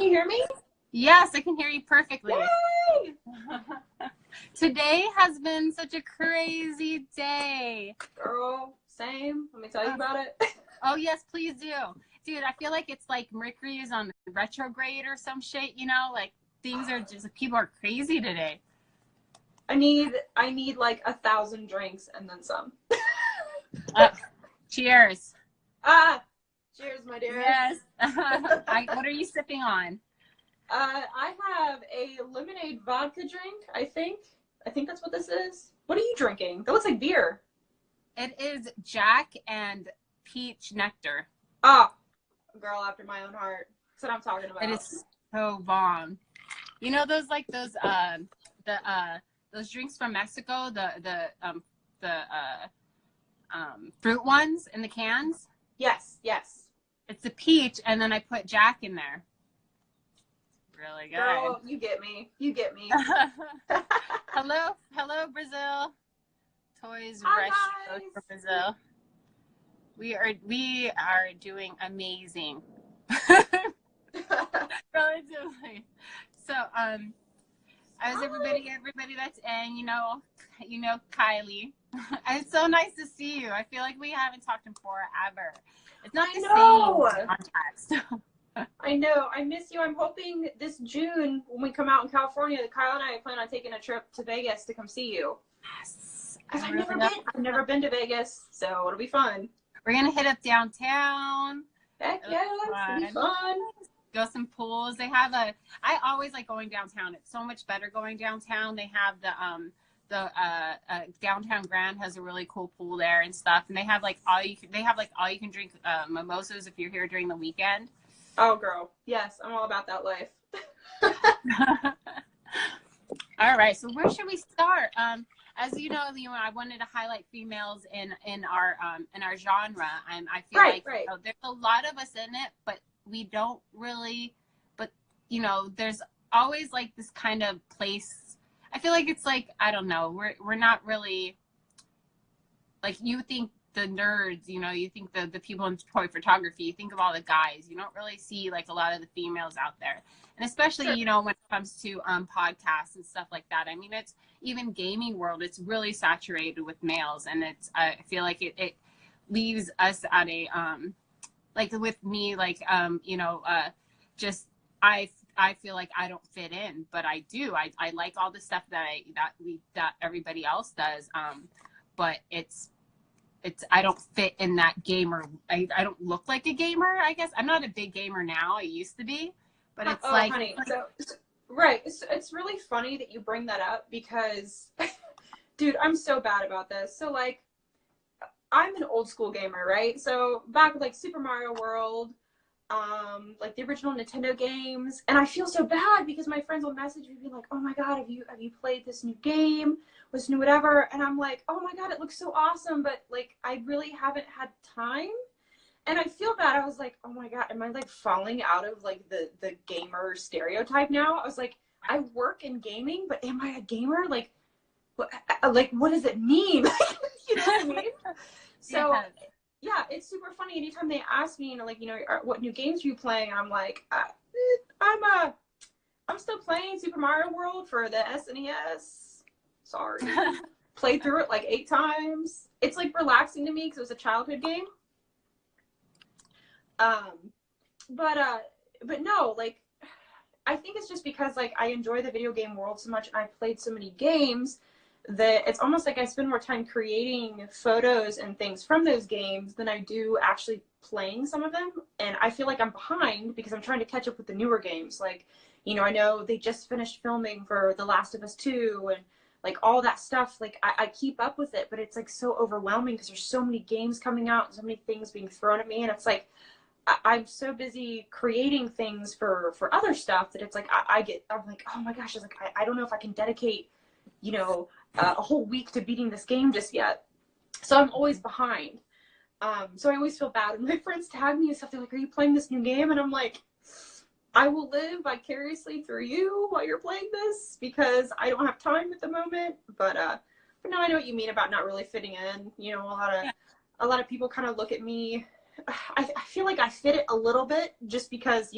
Can you hear me? Yes, I can hear you perfectly. Yay! Today has been such a crazy day. Girl, same. Let me tell you about it. Oh, yes, please do. Dude, I feel like it's like Mercury is on retrograde or some shit, you know? Like, things are just, people are crazy today. I need like 1,000 drinks and then some. Cheers. Cheers, my dear. Yes. What are you sipping on? I have a lemonade vodka drink, I think. I think that's what this is. What are you drinking? That looks like beer. It is Jack and peach nectar. Ah, girl after my own heart. That's what I'm talking about. It is so bomb. You know those drinks from Mexico, the fruit ones in the cans? Yes. It's a peach, and then I put Jack in there. Really good. Girl, you get me. Hello, Brazil. Toys Hi, Rush guys. for Brazil. We are doing amazing. Relatively. So as everybody that's in, you know Kylie. It's so nice to see you. I feel like we haven't talked in forever. It's not the same context. I know. I miss you. I'm hoping this June when we come out in California that Kyle and I plan on taking a trip to Vegas to come see you. Yes. Because I've never been to Vegas, so it'll be fun. We're gonna hit up downtown. Heck yes, it'll be fun. Go some pools. They have I always like going downtown. It's so much better going downtown. They have the downtown Grand has a really cool pool there and stuff. And they have like all you can drink mimosas if you're here during the weekend. Oh girl, yes, I'm all about that life. All right, so where should we start? As you know, I wanted to highlight females in our genre. I feel right. You know, there's a lot of us in it, but we don't really. But you know, there's always like this kind of place. I feel like it's like, I don't know. We're not really like, you think the nerds, you know, you think the people in toy photography, you think of all the guys. You don't really see like a lot of the females out there. And especially, Sure. You know, when it comes to podcasts and stuff like that. I mean, it's even gaming world, it's really saturated with males. And I feel like it leaves us at a, like with me, like, you know, just, I feel like I don't fit in, but I do. I like all the stuff that everybody else does. But I don't fit in that gamer. I don't look like a gamer, I guess. I'm not a big gamer now. I used to be, but it's honey. So right. It's really funny that you bring that up because, dude, I'm so bad about this. So like, I'm an old school gamer, right? So back with like Super Mario World, like the original Nintendo games, and I feel so bad because my friends will message me being like, "Oh my god, have you played this new game, this new whatever?" And I'm like, "Oh my god, it looks so awesome," but like I really haven't had time, and I feel bad. I was like, "Oh my god, am I like falling out of like the gamer stereotype now?" I was like, "I work in gaming, but am I a gamer? Like what does it mean?" You know what I mean? So. Yeah, it's super funny. Anytime they ask me, you know, like, you know, what new games are you playing? And I'm like, I'm still playing Super Mario World for the SNES. Sorry. Played through it like 8 times. It's like relaxing to me because it was a childhood game. But no, like, I think it's just because like I enjoy the video game world so much and I've played so many games that it's almost like I spend more time creating photos and things from those games than I do actually playing some of them. And I feel like I'm behind because I'm trying to catch up with the newer games. Like, you know, I know they just finished filming for The Last of Us 2 and like all that stuff. Like I keep up with it, but it's like so overwhelming because there's so many games coming out and so many things being thrown at me. And it's like, I'm so busy creating things for other stuff that it's like, I'm like, oh my gosh, it's like, I don't know if I can dedicate, you know, a whole week to beating this game just yet. So I'm always behind. So I always feel bad when my friends tag me and stuff. They're like, "Are you playing this new game?" And I'm like, I will live vicariously through you while you're playing this because I don't have time at the moment. But no, I know what you mean about not really fitting in. You know, a lot of people kind of look at me I feel like I fit it a little bit just because,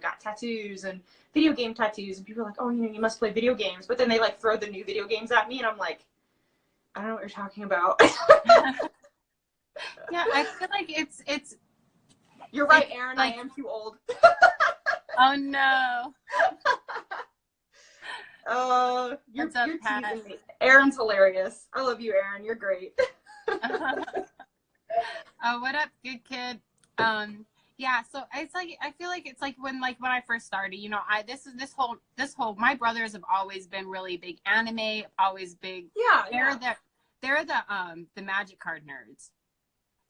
got tattoos and video game tattoos, and people are like, oh, you must play video games. But then they like throw the new video games at me, and I'm like, I don't know what you're talking about. Yeah, I feel like it's. You're right, Aaron. Like, I am too old. Oh no. You're teasing me. Aaron's hilarious. I love you, Aaron. You're great. Oh, what up, good kid? Yeah, so it's like I feel like it's like when I first started, this whole my brothers have always been really big anime, always big. Yeah. They're the magic card nerds.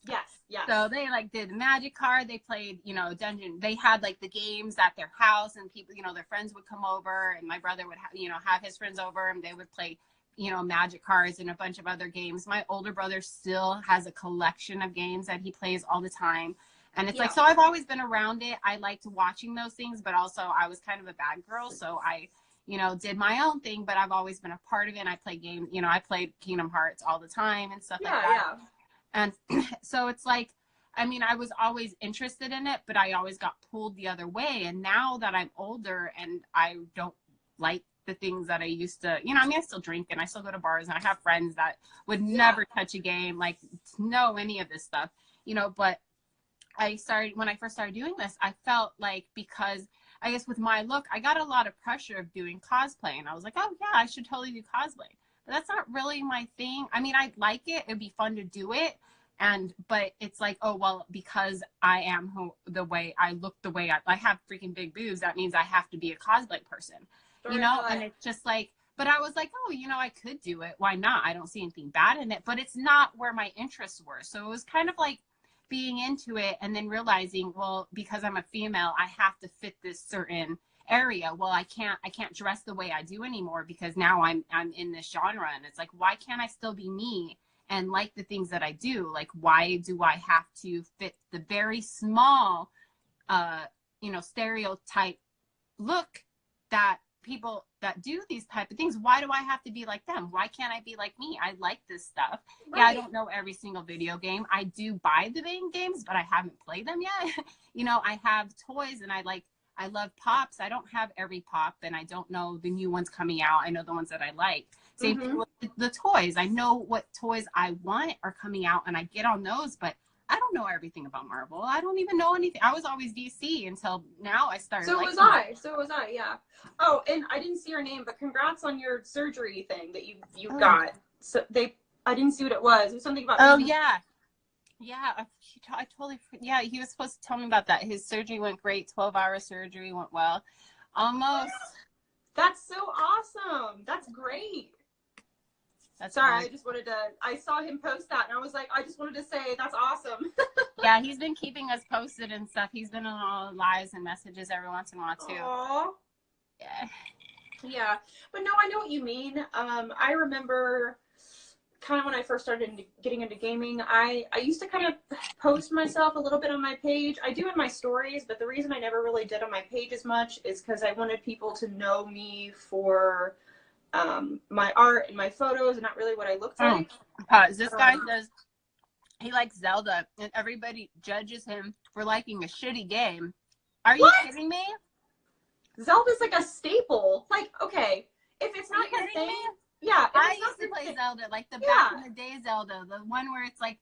Yes. So they like did magic card. They played, dungeon. They had like the games at their house, and people, their friends would come over, and my brother would have his friends over, and they would play, magic cards and a bunch of other games. My older brother still has a collection of games that he plays all the time. And it's like, so I've always been around it. I liked watching those things, but also I was kind of a bad girl. So I, did my own thing, but I've always been a part of it. And I played games, I played Kingdom Hearts all the time and stuff like that. Yeah. And so it's like, I mean, I was always interested in it, but I always got pulled the other way. And now that I'm older and I don't like the things that I used to, I still drink and I still go to bars and I have friends that would never touch a game, like know any of this stuff, but when I first started doing this, I felt like, because I guess with my look, I got a lot of pressure of doing cosplay, and I was like, oh yeah, I should totally do cosplay. But that's not really my thing. I mean, I like it. It'd be fun to do it. But it's like, oh, well, because I am the way I look, the way I have freaking big boobs, that means I have to be a cosplay person, and it's just like, but I was like, oh, I could do it. Why not? I don't see anything bad in it, but it's not where my interests were. So it was kind of like being into it and then realizing, well, because I'm a female, I have to fit this certain area. Well, I can't dress the way I do anymore because now I'm in this genre. And it's like, why can't I still be me and like the things that I do? Like, why do I have to fit the very small stereotype look that people that do these type of things, why do I have to be like them? Why can't I be like me? I like this stuff. Right. Yeah, I don't know every single video game. I do buy the games, but I haven't played them yet. I have toys and I love pops. I don't have every pop, and I don't know the new ones coming out. I know the ones that I like. Same thing with the toys. I know what toys I want are coming out, and I get on those, but I don't know everything about Marvel. I don't even know anything. I was always DC until now I started. So was I, yeah. Oh, and I didn't see your name, but congrats on your surgery thing that you got. So I didn't see what it was. It was something about. Oh, yeah. Yeah, I totally, yeah, he was supposed to tell me about that. His surgery went great. 12-hour surgery went well. Almost. That's so awesome. That's great. Sorry, fun. I saw him post that and I was like, I just wanted to say that's awesome. Yeah, he's been keeping us posted and stuff. He's been on all lives and messages every once in a while too. Aww. Yeah. Yeah, but no, I know what you mean. I remember kind of when I first started getting into gaming, I used to kind of post myself a little bit on my page. I do in my stories, but the reason I never really did on my page as much is because I wanted people to know me for my art and my photos and not really what I looked like. This guy says he likes Zelda and everybody judges him for liking a shitty game. Are you kidding me? Zelda's like a staple. Like, okay, if it's not your thing, yeah. I used to play Zelda, like the back in the day Zelda, the one where it's like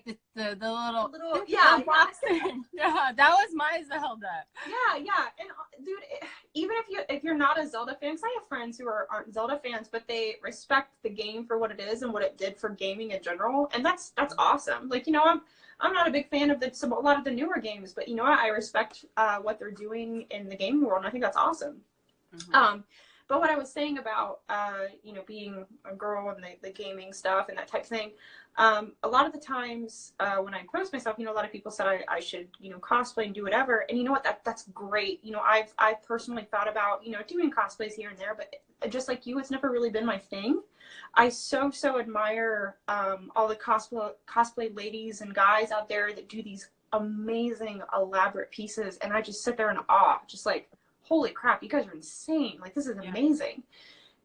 the little box thing. Yeah, that was my Zelda. Yeah, and dude, even if you're not a Zelda fan, because I have friends who aren't Zelda fans, but they respect the game for what it is and what it did for gaming in general, and that's awesome. Like, I'm not a big fan of a lot of the newer games, but I respect what they're doing in the gaming world, and I think that's awesome. Mm-hmm. But what I was saying about, being a girl and the gaming stuff and that type of thing, a lot of the times when I post myself, a lot of people said I should, cosplay and do whatever. And you know what? That's great. I've personally thought about, doing cosplays here and there, but just like you, it's never really been my thing. I so admire all the cosplay ladies and guys out there that do these amazing, elaborate pieces. And I just sit there in awe, just like, holy crap, you guys are insane. Like, this is amazing.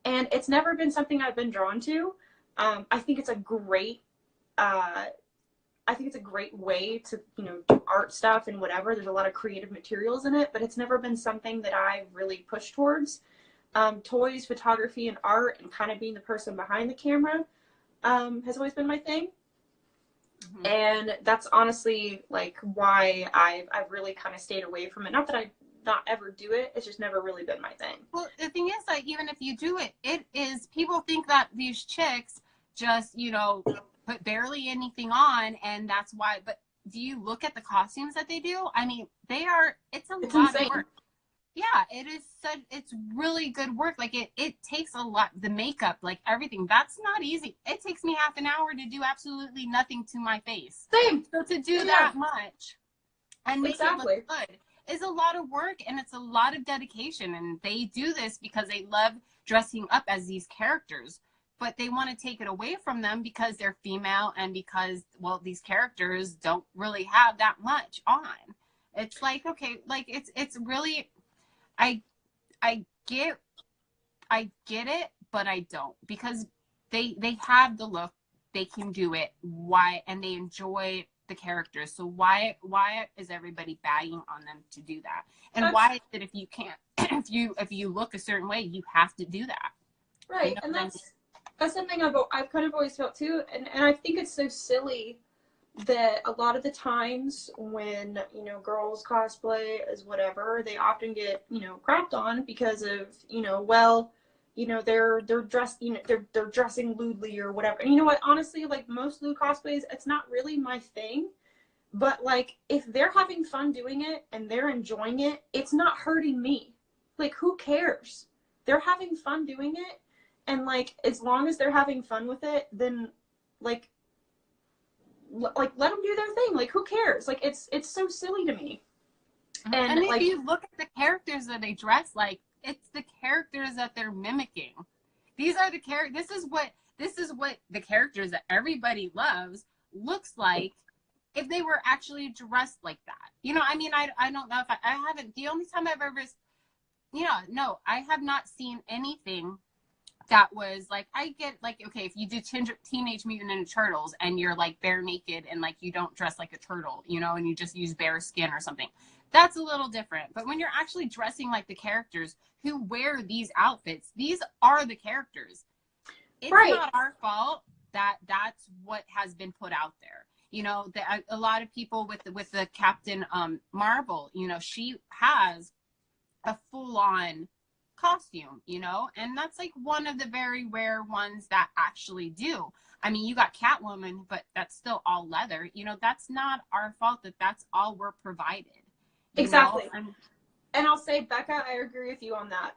And it's never been something I've been drawn to. I think it's a great I think it's a great way to, you know, do art stuff and whatever. There's a lot of creative materials in it, but it's never been something that I really pushed towards. Toys, photography, and art, and kind of being the person behind the camera has always been my thing. Mm-hmm. And that's honestly like why I've really kind of stayed away from it. Not that I not ever do it, it's just never really been my thing. Well, the thing is, like, even if you do it, it is, people think that these chicks just, you know, put barely anything on, and that's why. But do you look at the costumes that they do? I mean, it's lot insane. Of work. Yeah, it is it's really good work. Like, it takes a lot, the makeup, like everything. That's not easy. It takes me half an hour to do absolutely nothing to my face. Same. So to do that much and make it look good is a lot of work, and it's a lot of dedication. And they do this because they love dressing up as these characters, but they want to take it away from them because they're female and because, well, these characters don't really have that much on. It's like, okay, like it's really, I get it, but I don't, because they have the look, they can do it, why, and they enjoy the characters. So why is everybody bagging on them to do that? And why is it if you can't, if you look a certain way, you have to do that? Right, you know, and that's something I've kind of always felt too, and I think it's so silly that a lot of the times when, you know, girls cosplay as whatever, they often get, you know, crapped on because of, you know, well, you know, they're dressed, you know, they're dressing lewdly or whatever. And you know what, honestly, like most lewd cosplays, it's not really my thing. But like, if they're having fun doing it and they're enjoying it, it's not hurting me. Like, who cares? They're having fun doing it, and like, as long as they're having fun with it, then like let them do their thing. Like, who cares? Like, it's so silly to me. And if you look at the characters that they dress like, it's the characters that they're mimicking. These are the characters. This is what the characters that everybody loves looks like if they were actually dressed like that. You know, I mean, I don't know if I haven't. The only time I've ever, no, I have not seen anything that was like, I get, like, okay, if you do Teenage Mutant Ninja Turtles and you're like bare naked and like you don't dress like a turtle, you know, and you just use bare skin or something, that's a little different. But when you're actually dressing like the characters who wear these outfits, these are the characters. It's not our fault that that's what has been put out there. You know, a lot of people with the Captain Marvel, you know, she has a full-on costume, you know, and that's like one of the very rare ones that actually do. I mean, you got Catwoman, but that's still all leather. You know, that's not our fault that that's all we're provided. Exactly. And I'll say, Becca, I agree with you on that.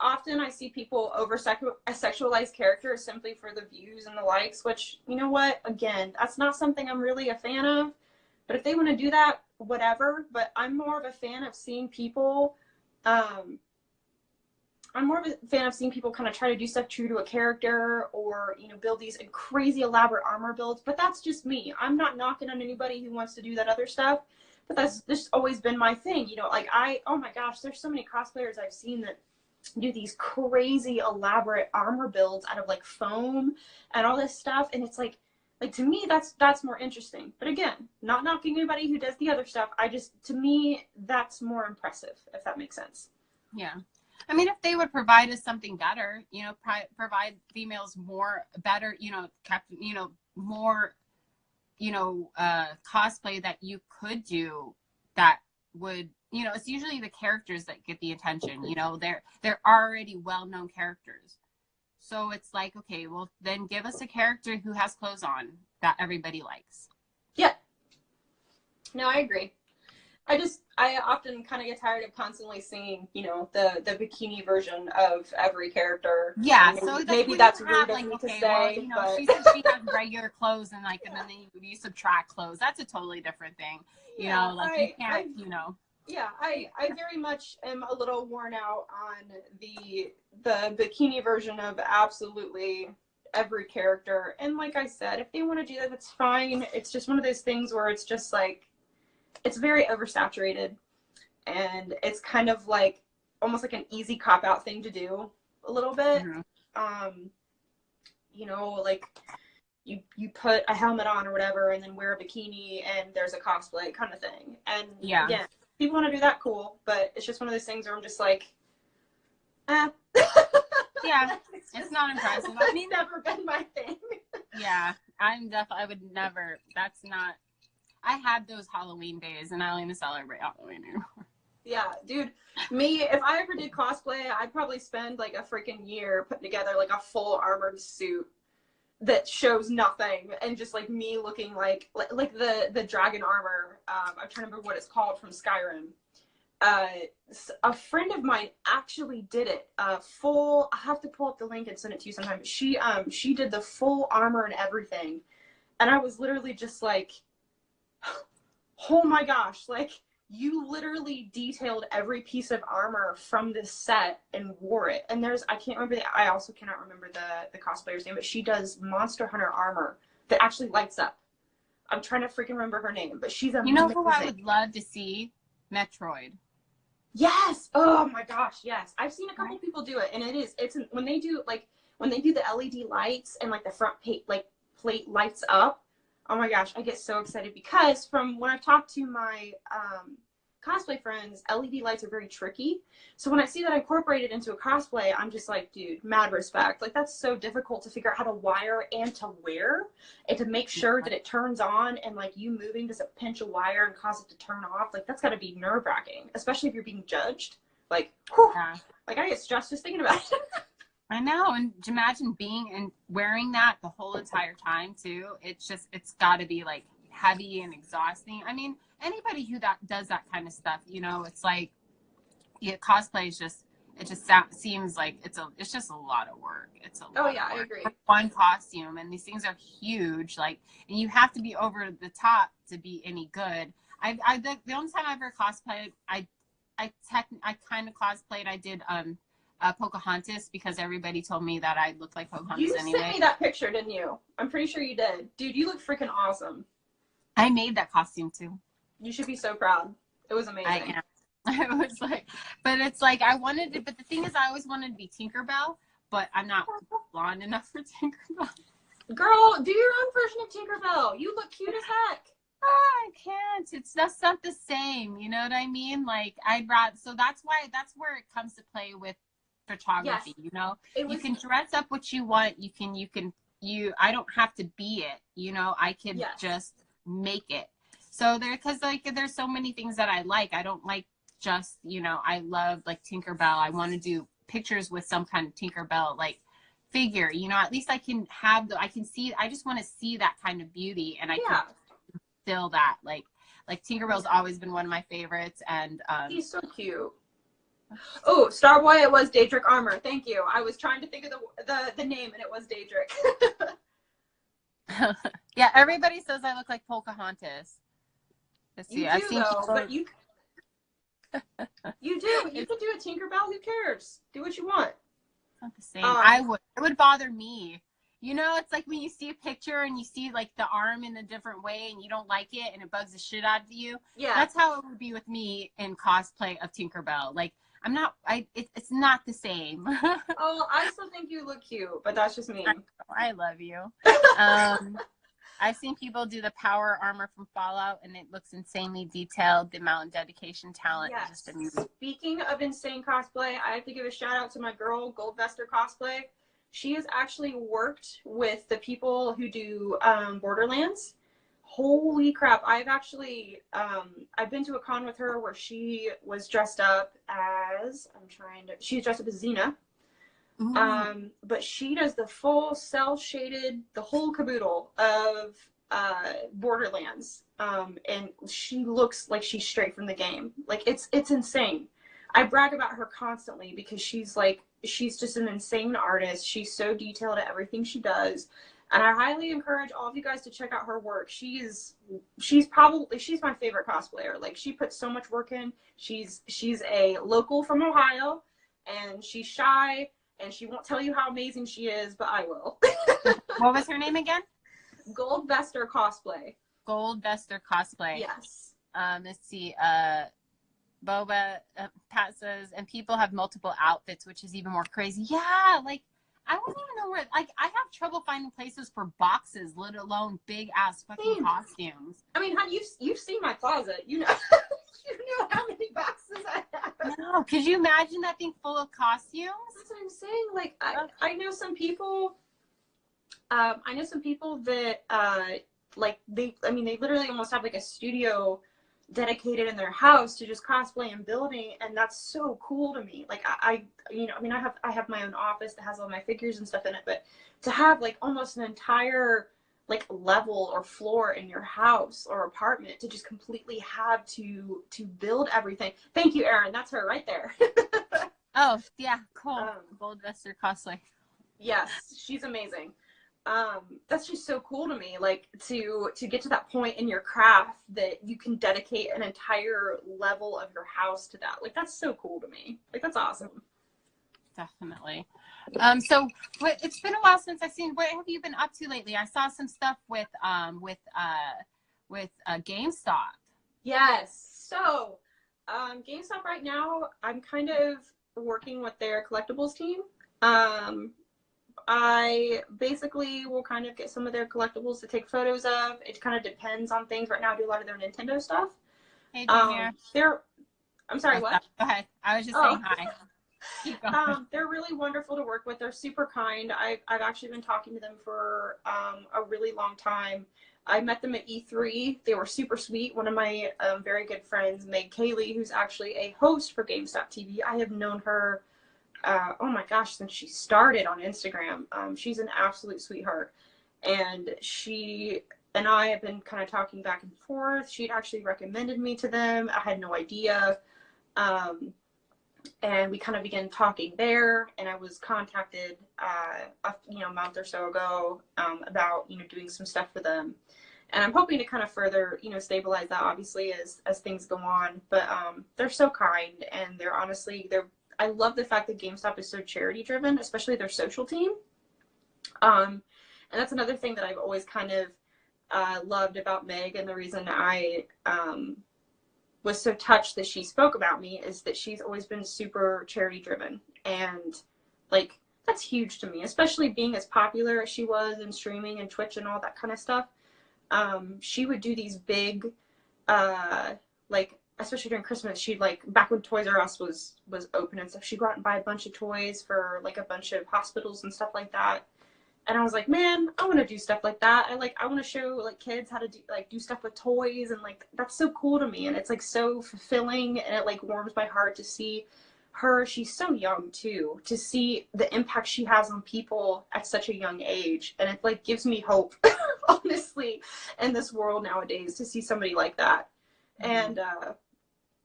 Often I see people over sexualize characters simply for the views and the likes, which, you know what, again, that's not something I'm really a fan of. But if they want to do that, whatever. But I'm more of a fan of seeing people kind of try to do stuff true to a character, or, you know, build these crazy elaborate armor builds. But that's just me. I'm not knocking on anybody who wants to do that other stuff. But that's just always been my thing. You know, like oh my gosh, there's so many cosplayers I've seen that do these crazy elaborate armor builds out of like foam and all this stuff. And it's like to me, that's more interesting. But again, not knocking anybody who does the other stuff. To me, that's more impressive, if that makes sense. Yeah. I mean, if they would provide us something better, you know, provide females better, you know, more, you know, cosplay that you could do that would, you know, it's usually the characters that get the attention, you know, they're already well-known characters. So it's like, okay, well, then give us a character who has clothes on that everybody likes. Yeah. No, I agree. I often kind of get tired of constantly seeing, you know, the bikini version of every character. Yeah, so maybe that's rude like, of me okay, to say, well, you know, but... she said she has regular clothes, and like, and then you subtract clothes. That's a totally different thing. You know, like, you can't, you know. Yeah, I very much am a little worn out on the bikini version of absolutely every character. And like I said, if they want to do that, that's fine. It's just one of those things where it's just like, it's very oversaturated, and it's kind of like almost like an easy cop-out thing to do a little bit. Mm-hmm. You know, like you put a helmet on or whatever, and then wear a bikini, and there's a cosplay kind of thing. And Yeah. again, people want to do that, cool, but it's just one of those things where I'm just like, eh. Yeah, it's not impressive. I mean, never been my thing. yeah, I would never, that's not, I had those Halloween days and I don't even celebrate Halloween anymore. Yeah, dude, me, if I ever did cosplay, I'd probably spend like a freaking year putting together like a full armored suit that shows nothing, and just like me looking like the dragon armor. I'm trying to remember what it's called from Skyrim. Uh, a friend of mine actually did it. Full. I have to pull up the link and send it to you sometime. She did the full armor and everything, and I was literally just like, oh my gosh, like you literally detailed every piece of armor from this set and wore it. And I can't remember I also cannot remember the cosplayer's name, but she does Monster Hunter armor that actually lights up. I'm trying to freaking remember her name, but she's amazing. You know who I would love to see? Metroid. Yes. Oh my gosh. Yes. I've seen a couple people do it, and it's when they do the LED lights and like the front plate lights up. Oh my gosh, I get so excited because from when I've talked to my cosplay friends, LED lights are very tricky. So when I see that incorporated into a cosplay, I'm just like, dude, mad respect. Like that's so difficult to figure out how to wire and to wear and to make sure that it turns on, and like you moving doesn't pinch a wire and cause it to turn off. Like that's got to be nerve wracking, especially if you're being judged. Like, whew, Yeah. like I get stressed just thinking about it. I know, and imagine being and wearing that the whole entire time too. It's got to be like heavy and exhausting. I mean, anybody who does that kind of stuff, you know, it's like, yeah, cosplay is seems like it's just a lot of work. It's a lot. Oh yeah, of work. I agree. One costume, and these things are huge, like, and you have to be over the top to be any good. The only time I ever cosplayed, I kind of cosplayed. I did Pocahontas because everybody told me that I looked like Pocahontas You anyway. sent me that picture, didn't you? I'm pretty sure you did. Dude, you look freaking awesome. I made that costume too. You should be so proud. It was amazing. I am. I was like, but it's like I wanted to, but the thing is, I always wanted to be Tinkerbell, but I'm not blonde enough for Tinkerbell. Girl, do your own version of Tinkerbell. You look cute as heck. Oh, I can't. It's just not the same. You know what I mean? Like I'd rather. So that's where it comes to play with photography. Yes. You know, you can dress up what you want. I don't have to be it. You know, I can just make it. So because like there's so many things that I like. I don't like just, you know, I love like Tinkerbell. I want to do pictures with some kind of Tinkerbell like figure. You know, at least I can see. I just want to see that kind of beauty, and I can feel that. Like Tinkerbell's always been one of my favorites, and he's so cute. Oh, Starboy, it was Daedric Armor. Thank you. I was trying to think of the name, and it was Daedric. Yeah, everybody says I look like Pocahontas. You do, though, but you do. You can do a Tinkerbell. Who cares? Do what you want. It's not the same. It would bother me. You know, it's like when you see a picture and you see like the arm in a different way and you don't like it and it bugs the shit out of you. Yeah. That's how it would be with me in cosplay of Tinkerbell. Like it's not the same. Oh, I still think you look cute, but that's just me. I love you. I've seen people do the power armor from Fallout, and it looks insanely detailed. The amount of dedication, talent, is just amazing. Speaking of insane cosplay, I have to give a shout out to my girl, Goldvester Cosplay. She has actually worked with the people who do Borderlands. Holy crap! I've been to a con with her where she was dressed up as she's dressed up as Xena. But she does the full cell shaded, the whole caboodle of Borderlands. And she looks like she's straight from the game. Like it's insane. I brag about her constantly because she's just an insane artist. She's so detailed at everything she does. And I highly encourage all of you guys to check out her work. She's my favorite cosplayer. Like she puts so much work in. She's a local from Ohio, and she's shy. And she won't tell you how amazing she is, but I will. What was her name again? Goldvester Cosplay. Goldvester Cosplay. Yes. Let's see. Boba, Pat says, and people have multiple outfits, which is even more crazy. Yeah, like I wouldn't even know where, like, I have trouble finding places for boxes, let alone big ass fucking Same. costumes. I mean, hon, you've seen my closet. You know, you know how many boxes I have. No, could you imagine that thing full of costumes? That's what I'm saying. Like, I know some people. I know some people that like I mean, they literally almost have like a studio dedicated in their house to just cosplay and building, and that's so cool to me. Like you know, I mean, I have my own office that has all my figures and stuff in it, but to have like almost an entire like level or floor in your house or apartment to just completely have to build everything. Thank you, Erin. That's her right there. Oh, yeah, cool. um, Gold Duster cosplay. yes, she's amazing. That's just so cool to me, like to get to that point in your craft that you can dedicate an entire level of your house to that. Like, that's so cool to me. Like, that's awesome. Definitely. So it's been a while since I've seen, what have you been up to lately? I saw some stuff with GameStop. Yes. So GameStop right now, I'm kind of working with their collectibles team. I basically will kind of get some of their collectibles to take photos of. It kind of depends on things. Right now, I do a lot of their Nintendo stuff. Hey, Junior. I'm sorry, what? Go ahead. I was just Oh. saying hi. Keep going. They're really wonderful to work with. They're super kind. I've actually been talking to them for a really long time. I met them at E3. They were super sweet. One of my very good friends, Meg Kaylee, who's actually a host for GameStop TV. I have known her oh my gosh, since she started on Instagram. She's an absolute sweetheart. And she and I have been kind of talking back and forth. She'd actually recommended me to them. I had no idea. And we kind of began talking there. And I was contacted, a month or so ago about, doing some stuff for them. And I'm hoping to kind of further, stabilize that obviously as things go on. But they're so kind, and I love the fact that GameStop is so charity driven, especially their social team. And that's another thing that I've always kind of loved about Meg, and the reason I was so touched that she spoke about me is that she's always been super charity driven. And like, that's huge to me, especially being as popular as she was in streaming and Twitch and all that kind of stuff. She would do these big, like, especially during Christmas, she'd like, back when Toys R Us was open and stuff, she'd go out and buy a bunch of toys for like a bunch of hospitals and stuff like that. And I was like, man, I want to do stuff like that. I want to show like kids how to do stuff with toys, and like, that's so cool to me. And it's like so fulfilling, and it like warms my heart to see her. She's so young too, to see the impact she has on people at such a young age. And it like gives me hope, honestly, in this world nowadays, to see somebody like that. And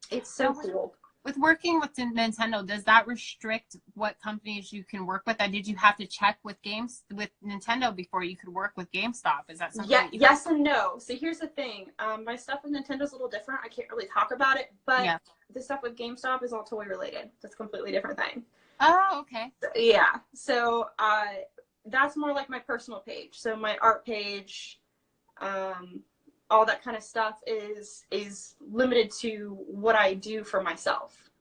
it's so cool. With working with Nintendo, does that restrict what companies you can work with? Did you have to check with Nintendo before you could work with GameStop? Is that something? Yeah, yes and no. So here's the thing. My stuff with Nintendo's a little different. I can't really talk about it, but the stuff with GameStop is all toy related. That's a completely different thing. Oh, okay. Yeah. So that's more like my personal page. So my art page, all that kind of stuff is limited to what I do for myself.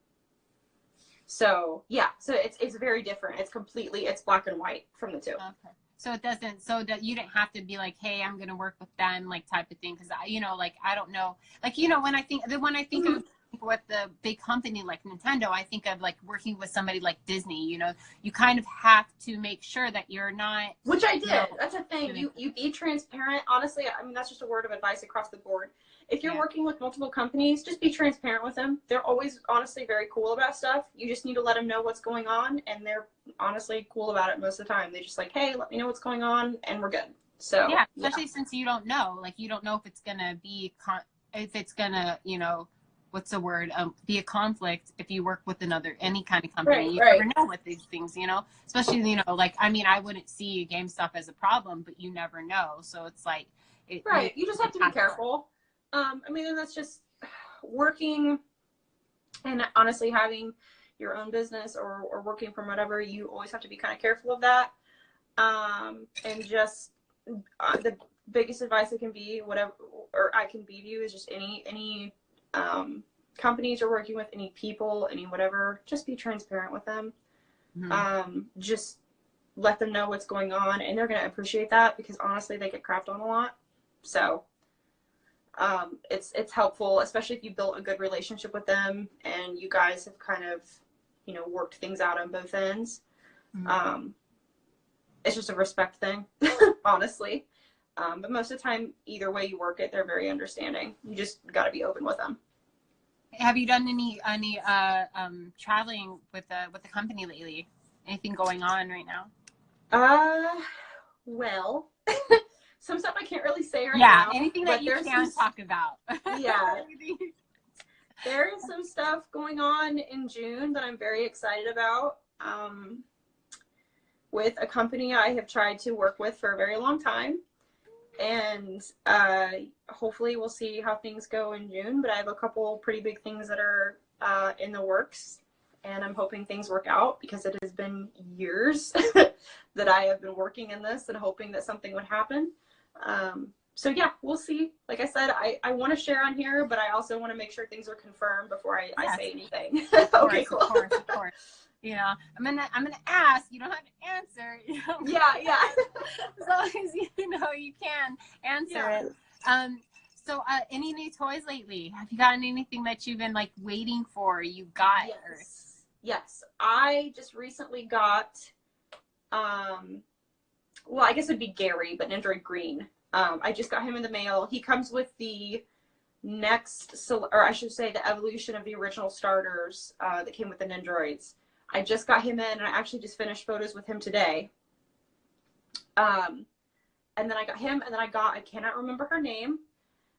So yeah, so it's very different. It's black and white from the two. Okay. So it doesn't, so that you didn't have to be like, hey, I'm going to work with them, like, type of thing. Cause like, I don't know, like, when I think of with the big company like Nintendo, I think of like working with somebody like Disney. You kind of have to make sure that you're not, which I did. That's the thing. You be transparent. Honestly, I mean, that's just a word of advice across the board. If you're working with multiple companies, just be transparent with them. They're always honestly very cool about stuff. You just need to let them know what's going on, and they're honestly cool about it most of the time. They just like, hey, let me know what's going on, and we're good. So yeah, especially since you don't know if it's gonna be what's the word, be a conflict if you work with any kind of company. You never know with these things, especially, like, I mean, I wouldn't see GameStop as a problem, but you never know. So it's like, you just have to be careful. I mean, and that's just working, and honestly having your own business or working from whatever, you always have to be kind of careful of that. And just the biggest advice I can be, I can be to you, is just any companies you're working with, any people, any whatever, just be transparent with them. Just let them know what's going on, and they're going to appreciate that because honestly, they get crapped on a lot. So it's helpful, especially if you built a good relationship with them and you guys have kind of, you know, worked things out on both ends. Mm-hmm. It's just a respect thing, honestly. But most of the time, either way you work it, they're very understanding. You just got to be open with them. Have you done any traveling with the company lately? Anything going on right now? Well, some stuff I can't really say right now. Yeah, anything that you can talk about. Yeah. There is some stuff going on in June that I'm very excited about. With a company I have tried to work with for a very long time. And hopefully we'll see how things go in June. But I have a couple pretty big things that are in the works. And I'm hoping things work out because it has been years that I have been working in this and hoping that something would happen. So yeah, we'll see. Like I said, I want to share on here, but I also want to make sure things are confirmed before I say anything. Okay, cool. Of course. You know, I'm gonna ask. You don't have to answer. You know? Yeah. As long as you know you can answer it. So any new toys lately? Have you gotten anything that you've been like waiting for? You got? Yes. I just recently got. Well, I guess it'd be Gary, but Nindroid Green. I just got him in the mail. He comes with the next, or I should say, the evolution of the original starters that came with the Nindroids. I just got him in, and I actually just finished photos with him today. And then I got him, and then I cannot remember her name,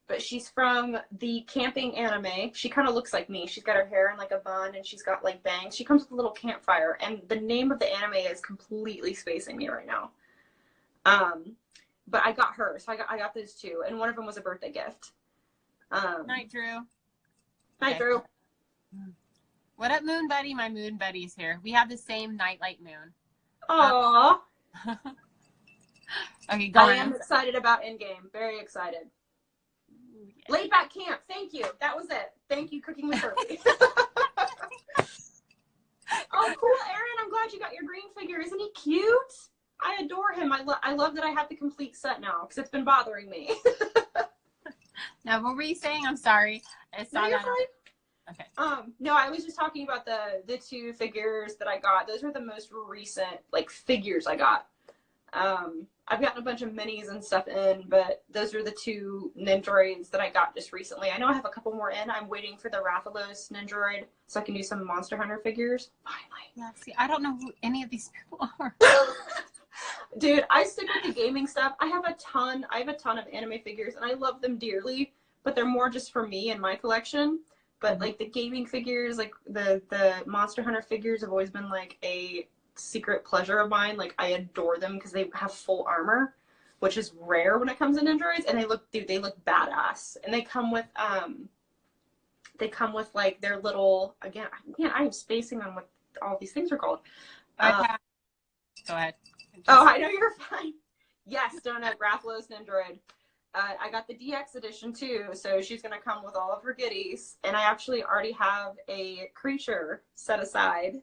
but she's from the camping anime. She kind of looks like me. She's got her hair in like a bun, and she's got like bangs. She comes with a little campfire, and the name of the anime is completely spacing me right now. But I got her, so I got those two, and one of them was a birthday gift. Night, Drew. Night, Drew. What up, Moon Buddy? My Moon Buddy's here. We have the same nightlight moon. Aww. Okay, go on. I am excited about Endgame. Very excited. Yeah. Laid back camp. Thank you. That was it. Thank you, Cooking with Turkey. Oh, cool, Aaron. I'm glad you got your green figure. Isn't he cute? I adore him. I love that I have the complete set now because it's been bothering me. Now, what were you saying? I'm sorry. I saw that. Okay. No, I was just talking about the two figures that I got. Those were the most recent like figures I got. I've gotten a bunch of minis and stuff in, but those are the two Nindroids that I got just recently. I know I have a couple more in. I'm waiting for the Rathalos Nindroid so I can do some Monster Hunter figures. Finally. Yeah, see, I don't know who any of these people are. Dude, I stick with the gaming stuff. I have a ton of anime figures, and I love them dearly, but they're more just for me and my collection. But like the gaming figures, like the Monster Hunter figures have always been like a secret pleasure of mine. Like I adore them because they have full armor, which is rare when it comes to Nindroids, and they look badass. And they come with like their little, again, I am spacing on what all these things are called. Go ahead. Oh, I know, you're fine. Yes, Donut, Rathalos Nindroid. I got the DX edition too, so she's going to come with all of her goodies. And I actually already have a creature set aside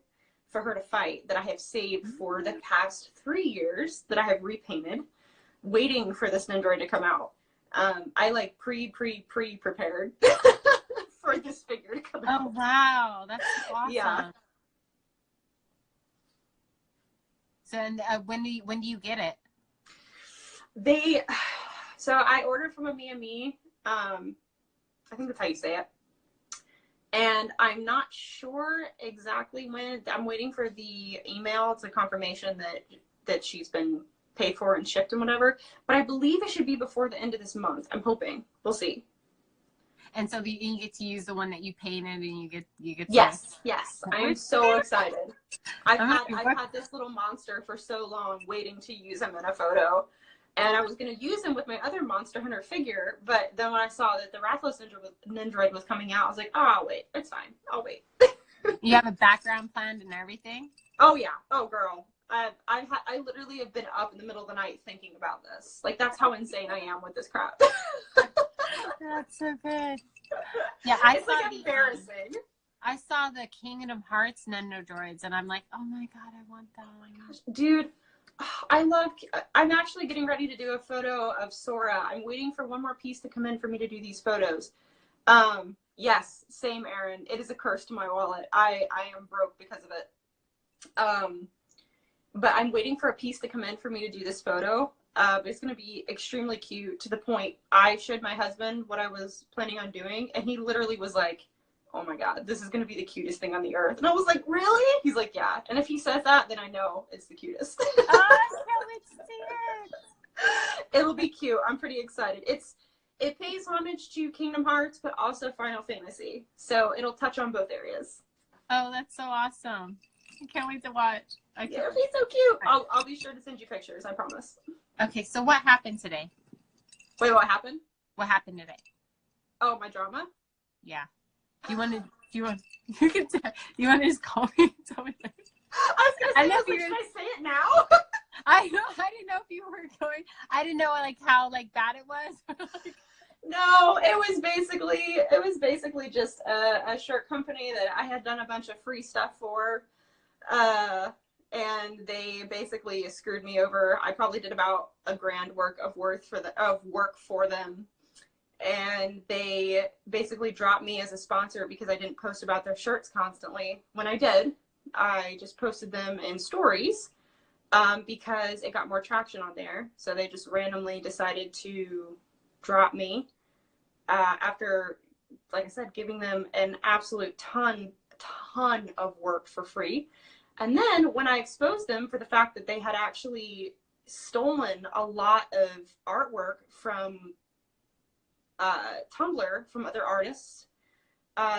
for her to fight that I have saved for the past 3 years that I have repainted, waiting for this Nindroid to come out. I like prepared for this figure to come out. Oh, wow. That's awesome. Yeah. So, and when do you get it? So I ordered from a Me. I think that's how you say it. And I'm not sure exactly when. I'm waiting for the email. It's a confirmation that she's been paid for and shipped and whatever. But I believe it should be before the end of this month. I'm hoping. We'll see. And so you get to use the one that you painted, and you get. Yes. I am so excited. I've had this little monster for so long, waiting to use him in a photo. And I was going to use him with my other Monster Hunter figure, but then when I saw that the Rathalos Nindroid was coming out, I was like, oh, I'll wait. It's fine. I'll wait. You have a background planned and everything? Oh, yeah. Oh, girl. I literally have been up in the middle of the night thinking about this. Like, that's how insane I am with this crap. That's so good. Yeah, it's like embarrassing. I saw the Kingdom Hearts Nindroids, and I'm like, oh my god, I want that. Oh my gosh, dude. I'm actually getting ready to do a photo of Sora. I'm waiting for one more piece to come in for me to do these photos. Yes, same, Aaron. It is a curse to my wallet. I am broke because of it. But I'm waiting for a piece to come in for me to do this photo. But it's going to be extremely cute, to the point I showed my husband what I was planning on doing, and he literally was like, oh my God, this is going to be the cutest thing on the earth. And I was like, really? He's like, yeah. And if he says that, then I know it's the cutest. Oh, I can't wait to see it. It'll be cute. I'm pretty excited. It pays homage to Kingdom Hearts, but also Final Fantasy. So it'll touch on both areas. Oh, that's so awesome. I can't wait to watch. Yeah, it'll be so cute. I'll be sure to send you pictures, I promise. Okay, so what happened today? Wait, what happened? What happened today? Oh, my drama? Yeah. You want to just call me? Tell me. I was going to say, should I say it now? I didn't know if you were going. I didn't know like how like bad it was. No, it was basically just a shirt company that I had done a bunch of free stuff for, and they basically screwed me over. I probably did about $1,000 work for them, and they basically dropped me as a sponsor because I didn't post about their shirts constantly. When I did, I just posted them in stories. Because it got more traction on there. So they just randomly decided to drop me after, like I said, giving them an absolute ton of work for free. And then when I exposed them for the fact that they had actually stolen a lot of artwork from Tumblr from other artists,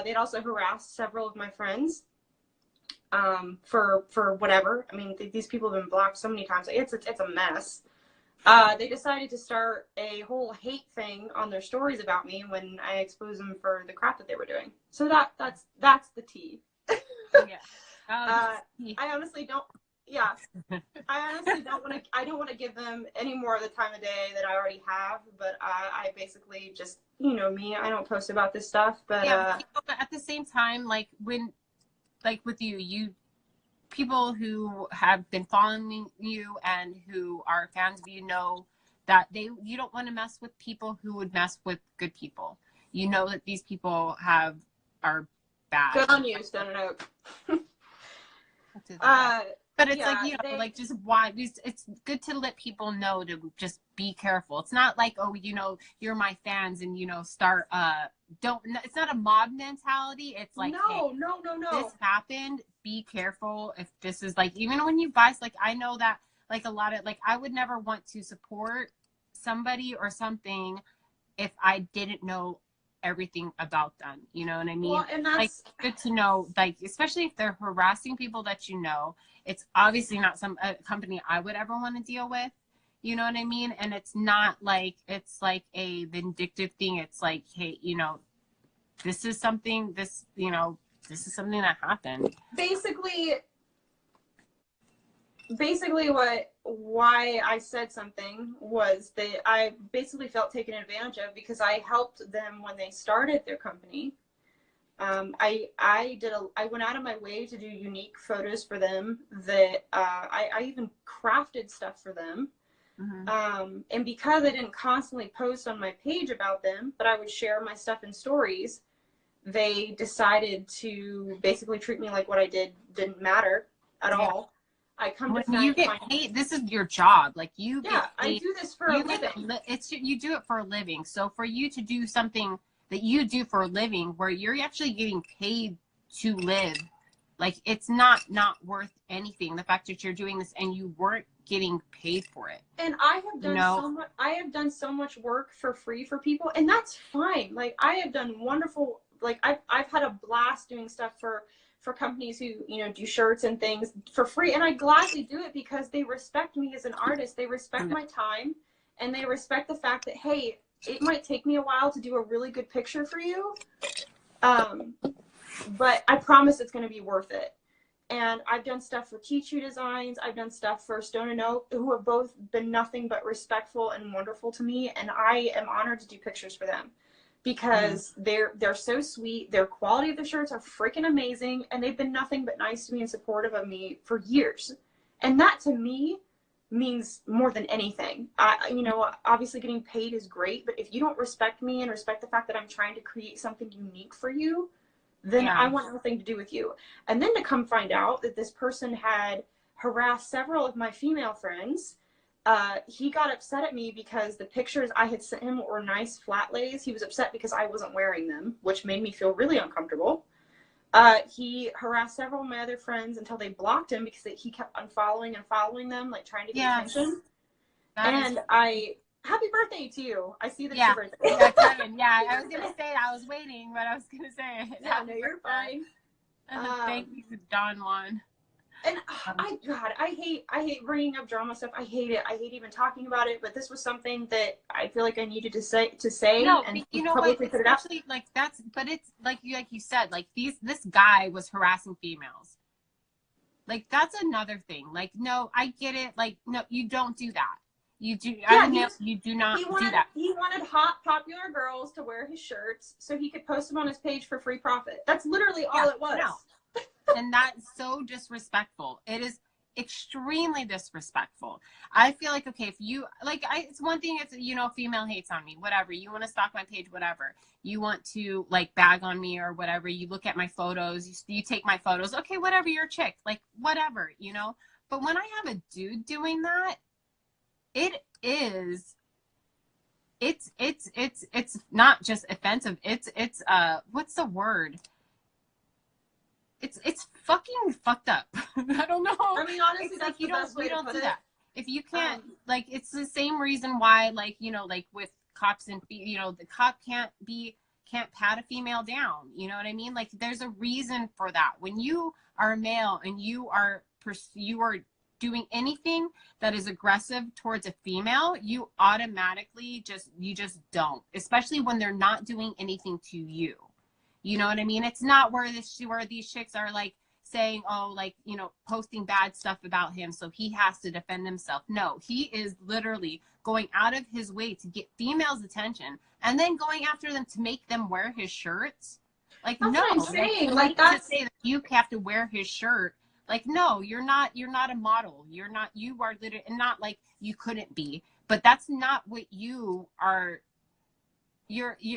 they'd also harassed several of my friends. For whatever. I mean, these people have been blocked so many times. It's a mess. They decided to start a whole hate thing on their stories about me when I exposed them for the crap that they were doing. So that's the tea. Yeah. I honestly don't. Yeah. I don't want to give them any more of the time of day that I already have. But I basically just, me. I don't post about this stuff. But yeah, but at the same time, like when. Like with you people who have been following you and who are fans of you know that you don't want to mess with people who would mess with good people. You know that these people are bad. Good on you, Stone Oak. But it's like, just why it's good to let people know to just be careful. It's not like, oh, you're my fans and, start, it's not a mob mentality. It's like, no. This happened. Be careful. If this is like, even when you buy, like, I know that like a lot of, like, I would never want to support somebody or something if I didn't know everything about them. You know what I mean? Well, and that's like good to know, like, especially if they're harassing people that it's obviously not a company I would ever want to deal with. You know what I mean? And it's not like it's like a vindictive thing. It's like, hey, this is something that happened. Basically why I said something was that I basically felt taken advantage of because I helped them when they started their company. I went out of my way to do unique photos for them that I even crafted stuff for them. Mm-hmm. And because I didn't constantly post on my page about them, but I would share my stuff in stories, they decided to basically treat me like what I did didn't matter at all. I come to you get paid. This is your job. Like you get paid. I do this for a living. You do it for a living. So for you to do something that you do for a living where you're actually getting paid to live, like it's not worth anything. The fact that you're doing this and you weren't getting paid for it. And I have done so much work for free for people, and that's fine. Like I have done wonderful. Like I've had a blast doing stuff for companies who do shirts and things for free, and I gladly do it because they respect me as an artist. They respect my time, and they respect the fact that, hey, it might take me a while to do a really good picture for you, but I promise it's going to be worth it. And I've done stuff for Kichu Designs. I've done stuff for Stone and Oak, who have both been nothing but respectful and wonderful to me, and I am honored to do pictures for them. Because they're so sweet, their quality of the shirts are freaking amazing, and they've been nothing but nice to me and supportive of me for years. And that to me means more than anything. You know, obviously getting paid is great, but if you don't respect me and respect the fact that I'm trying to create something unique for you, then I want nothing to do with you. And then to come find out that this person had harassed several of my female friends. He got upset at me because the pictures I had sent him were nice flat lays. He was upset because I wasn't wearing them, which made me feel really uncomfortable. He harassed several of my other friends until they blocked him because he kept unfollowing and following them, like trying to get attention. And happy birthday to you. I see that it's your birthday. Yeah, Kevin. Yeah, I was going to say it. I was waiting, but I was going to say it. Yeah, no, you're fine. Thank you, Don Juan. And I hate bringing up drama stuff. I hate it. I hate even talking about it. But this was something that I feel like I needed to say. No, and you know what? It's actually like that's. But it's like you said. Like this guy was harassing females. Like that's another thing. Like no, I get it. Like no, you don't do that. You do. Yeah, you do not do that. He wanted hot, popular girls to wear his shirts so he could post them on his page for free profit. That's literally all it was. No. And that's so disrespectful. It is extremely disrespectful. I feel like, okay, if you like, it's one thing if, you know, female hates on me, whatever, you want to stalk my page, whatever, you want to like bag on me or whatever, you look at my photos, you take my photos, okay, whatever, you're a chick, like whatever, you know. But when I have a dude doing that, it's not just offensive, it's what's the word? It's fucking fucked up. I don't know. I mean, honestly, it's that's like you don't do that. If you can't, like, it's the same reason why, like, you know, like with cops and, you know, the cop can't pat a female down. You know what I mean? Like, there's a reason for that. When you are a male and you are doing anything that is aggressive towards a female, you automatically just don't, especially when they're not doing anything to you. You know what I mean? It's not where these chicks are like saying, oh, like, you know, posting bad stuff about him so he has to defend himself. No, he is literally going out of his way to get females' attention and then going after them to make them wear his shirts. Like, that's no, what I'm saying. Like that's to say that you have to wear his shirt. Like, no, you're not a model. You are literally, and not like you couldn't be, but that's not what you are.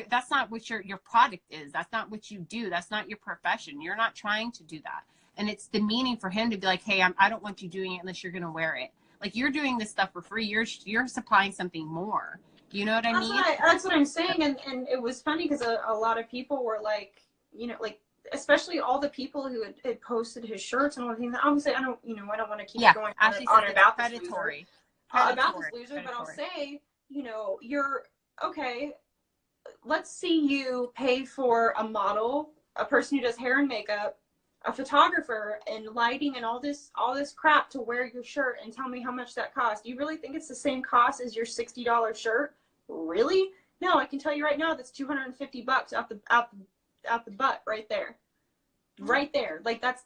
That's not what your product is. That's not what you do. That's not your profession. You're not trying to do that. And it's demeaning for him to be like, hey, I don't want you doing it unless you're going to wear it. Like, you're doing this stuff for free. You're supplying something more. You know what I mean? That's what I'm saying. And it was funny because a lot of people were like, you know, like, especially all the people who had posted his shirts and all the things. Obviously, I don't want to keep going on about this loser. About this loser, but I'll say, you know, you're okay. Let's see you pay for a model, a person who does hair and makeup, a photographer, and lighting, and all this crap to wear your shirt, and tell me how much that costs. Do you really think it's the same cost as your $60 shirt? Really? No, I can tell you right now that's $250 out the butt right there. Right there. Like that's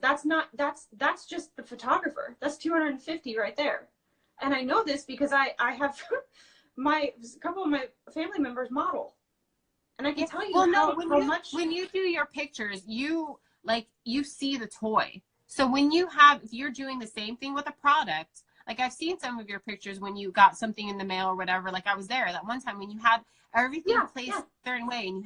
just the photographer. That's $250 right there. And I know this because I have a couple of my family members model. And I can tell you how much. When you do your pictures, you see the toy. So if you're doing the same thing with a product, like I've seen some of your pictures when you got something in the mail or whatever. Like I was there that one time when you had everything placed a certain way, and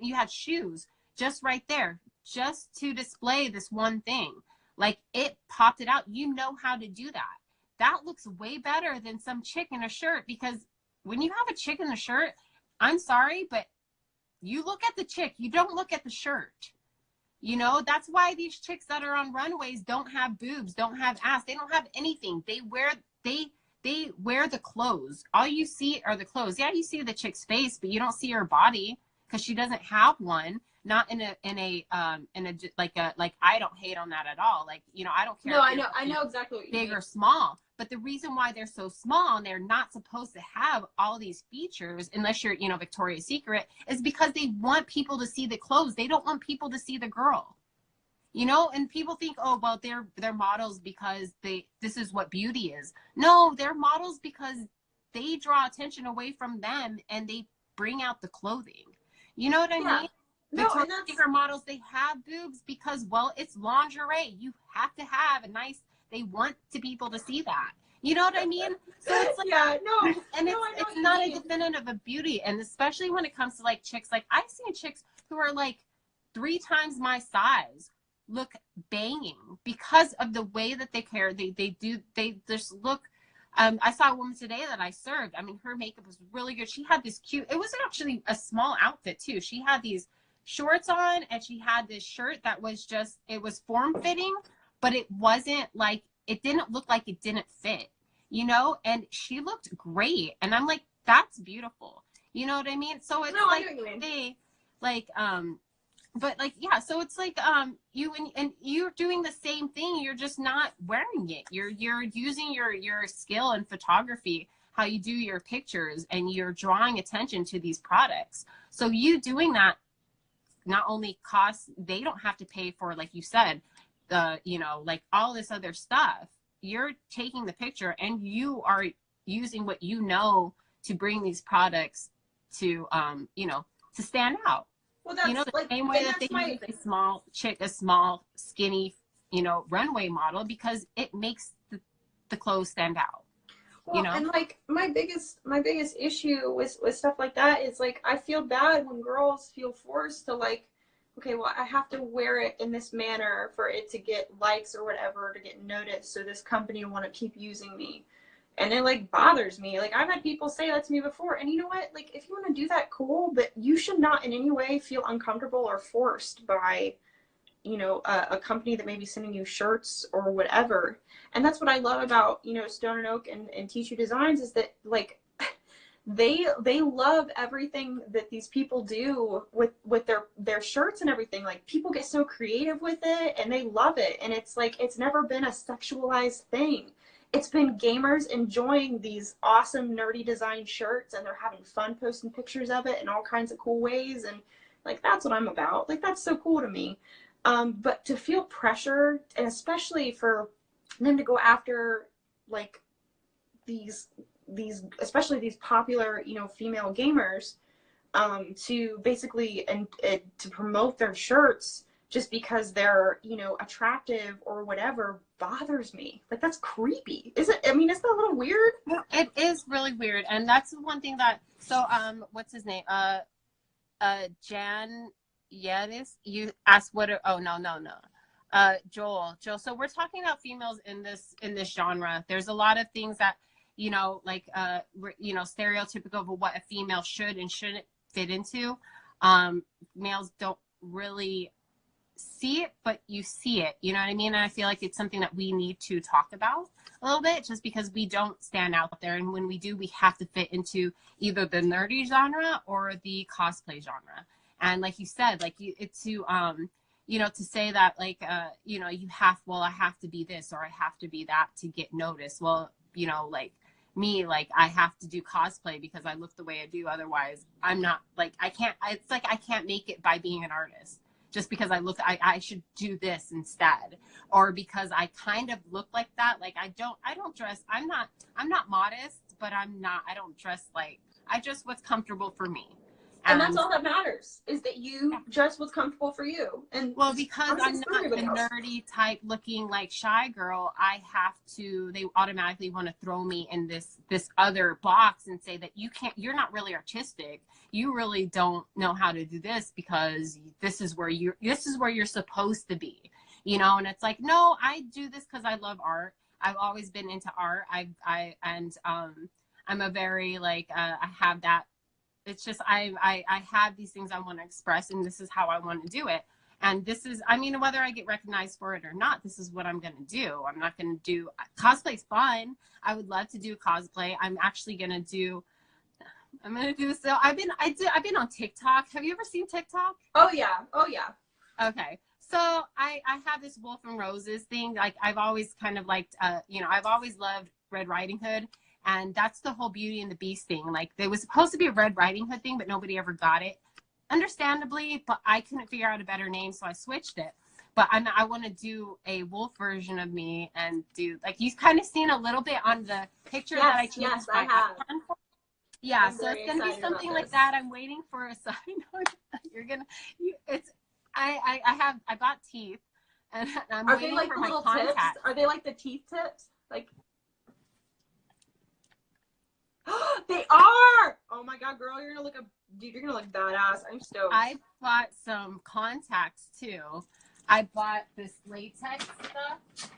you had shoes just right there, just to display this one thing. Like it popped it out. You know how to do that. That looks way better than some chick in a shirt, because when you have a chick in a shirt, I'm sorry, but you look at the chick, you don't look at the shirt. You know, that's why these chicks that are on runways don't have boobs, don't have ass, they don't have anything. They wear the clothes. All you see are the clothes. Yeah, you see the chick's face, but you don't see her body because she doesn't have one. Not in a like I don't hate on that at all. Like, you know, I don't care. No, I know exactly what you mean. Big or small. But the reason why they're so small and they're not supposed to have all these features, unless you're, you know, Victoria's Secret, is because they want people to see the clothes. They don't want people to see the girl. You know, and people think, oh, well, they're models because this is what beauty is. No, they're models because they draw attention away from them and they bring out the clothing. You know what I mean? Victoria's Secret models, they have boobs because, well, it's lingerie. You have to have a nice. They want people to see that. You know what I mean? So it's like, yeah, no, and no, I know it's what you not a mean. definitive of beauty. And especially when it comes to like chicks, like I've seen chicks who are like 3 times my size look banging because of the way that they care. They just look. I saw a woman today that I served. I mean, her makeup was really good. She had this cute, it was actually a small outfit too. She had these shorts on and she had this shirt that was just, it was form fitting, but it wasn't like, it didn't look like it didn't fit, you know? And she looked great. And I'm like, that's beautiful. You know what I mean? So it's No, I like, know what you mean. they, like, but like, yeah, so it's like you and you're doing the same thing, you're just not wearing it. You're using your skill in photography, how you do your pictures, and you're drawing attention to these products. So you doing that not only costs, they don't have to pay for, like you said, the, you know, like all this other stuff. You're taking the picture and you are using what you know to bring these products to you know, to stand out. Well, You know, that's the like, same way and that they that's my use a small chick, a small, skinny, you know, runway model because it makes the clothes stand out, you well, know? and like my biggest issue with stuff like that is like I feel bad when girls feel forced to like, okay, well I have to wear it in this manner for it to get likes or whatever, to get noticed, so this company will want to keep using me. And it like bothers me. Like I've had people say that to me before. And you know what? Like if you want to do that, cool, but you should not in any way feel uncomfortable or forced by, a company that may be sending you shirts or whatever. And that's what I love about, Stone and Oak and Teach You Designs is that like they love everything that these people do with their shirts and everything. Like people get so creative with it and they love it. And it's like it's never been a sexualized thing. It's been gamers enjoying these awesome nerdy design shirts and they're having fun posting pictures of it in all kinds of cool ways. And like that's what I'm about. Like that's so cool to me. But to feel pressure, and especially for them to go after like these especially these popular female gamers, to basically and to promote their shirts just because they're attractive or whatever bothers me. Like that's creepy. Is it? I mean, isn't that a little weird? It is really weird. And that's one thing that, so, what's his name? Jan Yanis, you asked what, oh, no. Joel. So we're talking about females in this genre. There's a lot of things that, like, stereotypical of what a female should and shouldn't fit into. Males don't really see it, but you see it, you know what I mean? And I feel like it's something that we need to talk about a little bit, just because we don't stand out there. And when we do, we have to fit into either the nerdy genre or the cosplay genre. And like you said, like it's to, to say that like, I have to be this or I have to be that to get noticed. Well, like me, like I have to do cosplay because I look the way I do. Otherwise I'm not, like, it's like I can't make it by being an artist just because I should do this instead, or because I kind of look like that. Like I don't dress, I'm not modest, but I don't dress like, I dress what's comfortable for me. And that's all that matters, is that you dress what's comfortable for you. And well, because I'm not the nerdy type looking like shy girl, they automatically want to throw me in this other box and say that you're not really artistic. You really don't know how to do this because this is where you're supposed to be, and it's like, no, I do this because I love art. I've always been into art. I'm a very like, I have that. It's just I have these things I want to express, and this is how I want to do it. And this is, I mean, whether I get recognized for it or not, this is what I'm going to do. I'm not going to do cosplay's fun. I would love to do cosplay. I'm going to do so. I've been on TikTok. Have you ever seen TikTok? Oh yeah. Okay. So I have this Wolf and Roses thing. Like I've always kind of liked, I've always loved Red Riding Hood. And that's the whole Beauty and the Beast thing. Like there was supposed to be a Red Riding Hood thing, but nobody ever got it. Understandably, but I couldn't figure out a better name, so I switched it. But I want to do a wolf version of me and do, like, you've kind of seen a little bit on the picture that I changed. Yes, I have. Yeah, so it's going to be something like that. I'm waiting for a sign. I bought teeth, and I'm Are waiting they like for the my little contacts. tips? Are they like the teeth tips? Like, They are. Oh my god, girl, you're gonna look dude, you're gonna look badass. I'm stoked. I bought some contacts too. I bought this latex stuff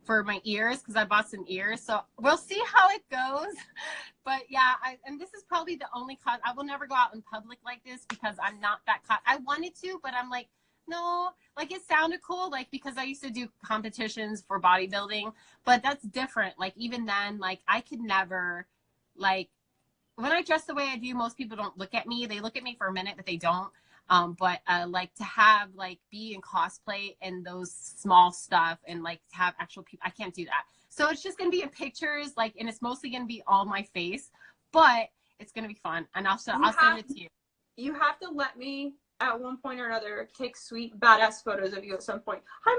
for my ears because I bought some ears. So we'll see how it goes. But yeah, and this is probably the only I will never go out in public like this because I'm not that I wanted to, but I'm like, no, like it sounded cool, like because I used to do competitions for bodybuilding, but that's different. Like even then, like I could never, like when I dress the way I do, most people don't look at me. They look at me for a minute, but they don't. But like to have like be in cosplay and those small stuff and like to have actual people, I can't do that. So it's just gonna be in pictures, like, and it's mostly gonna be all my face, but it's gonna be fun. And I'll send it to you. You have to let me at one point or another take sweet badass photos of you at some point. Hi,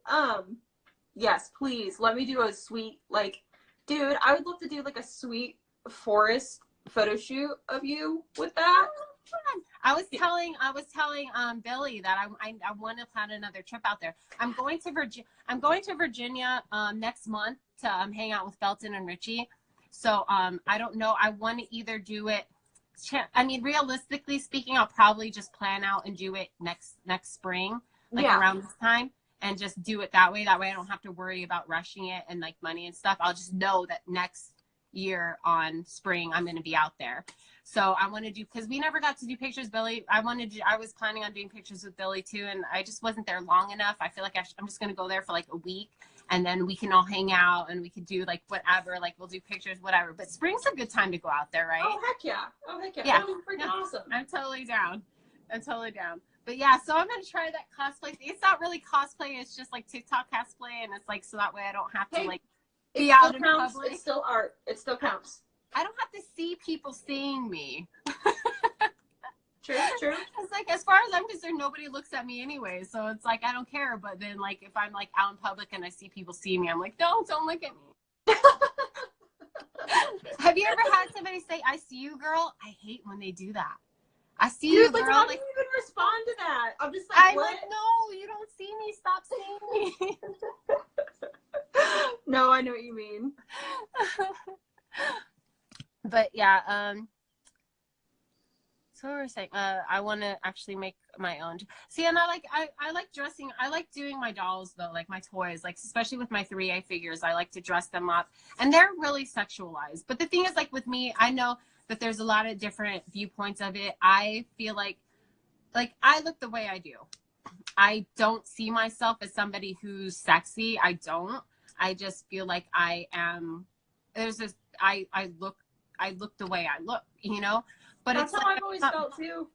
Monica. Yes, please let me do a sweet, like, dude, I would love to do like a sweet forest photo shoot of you with that. I was telling Billy that I want to plan another trip out there. I'm going to Virginia next month to hang out with Belton and Richie. So I don't know. I want to either do it. I mean, realistically speaking, I'll probably just plan out and do it next spring, like around this time, and just do it that way. That way, I don't have to worry about rushing it and like money and stuff. I'll just know that next year on spring I'm going to be out there. So I want to do, because we never got to do pictures, Billy. I was planning on doing pictures with Billy too, and I just wasn't there long enough. I feel like I'm just going to go there for like a week, and then we can all hang out and we could do like whatever, like we'll do pictures, whatever. But spring's a good time to go out there, right? Oh heck yeah. Yeah. That'll be freaking awesome. I'm totally down. But yeah, so I'm going to try that cosplay. It's not really cosplay, it's just like TikTok cosplay, and it's like so that way I don't have to like be out in public. It's still art. It still counts. I don't have to see people seeing me. True. It's like, as far as I'm concerned, nobody looks at me anyway. So it's like, I don't care. But then like, if I'm like out in public and I see people see me, I'm like, no, don't look at me. Have you ever had somebody say, I see you, girl? I hate when they do that. I see you, girl. How do you even respond to that? I'm just like, I'm like, no, you don't see me. Stop seeing me. No, I know what you mean. But yeah, so we were saying, I want to actually make my own. See, and I like dressing. I like doing my dolls though, like my toys, like especially with my 3A figures. I like to dress them up, and they're really sexualized. But the thing is, like with me, I know that there's a lot of different viewpoints of it. I feel like I look the way I do. I don't see myself as somebody who's sexy. I don't. I just feel like I am. There's this. I look the way I look, you know. But that's it's how like, I've always felt too.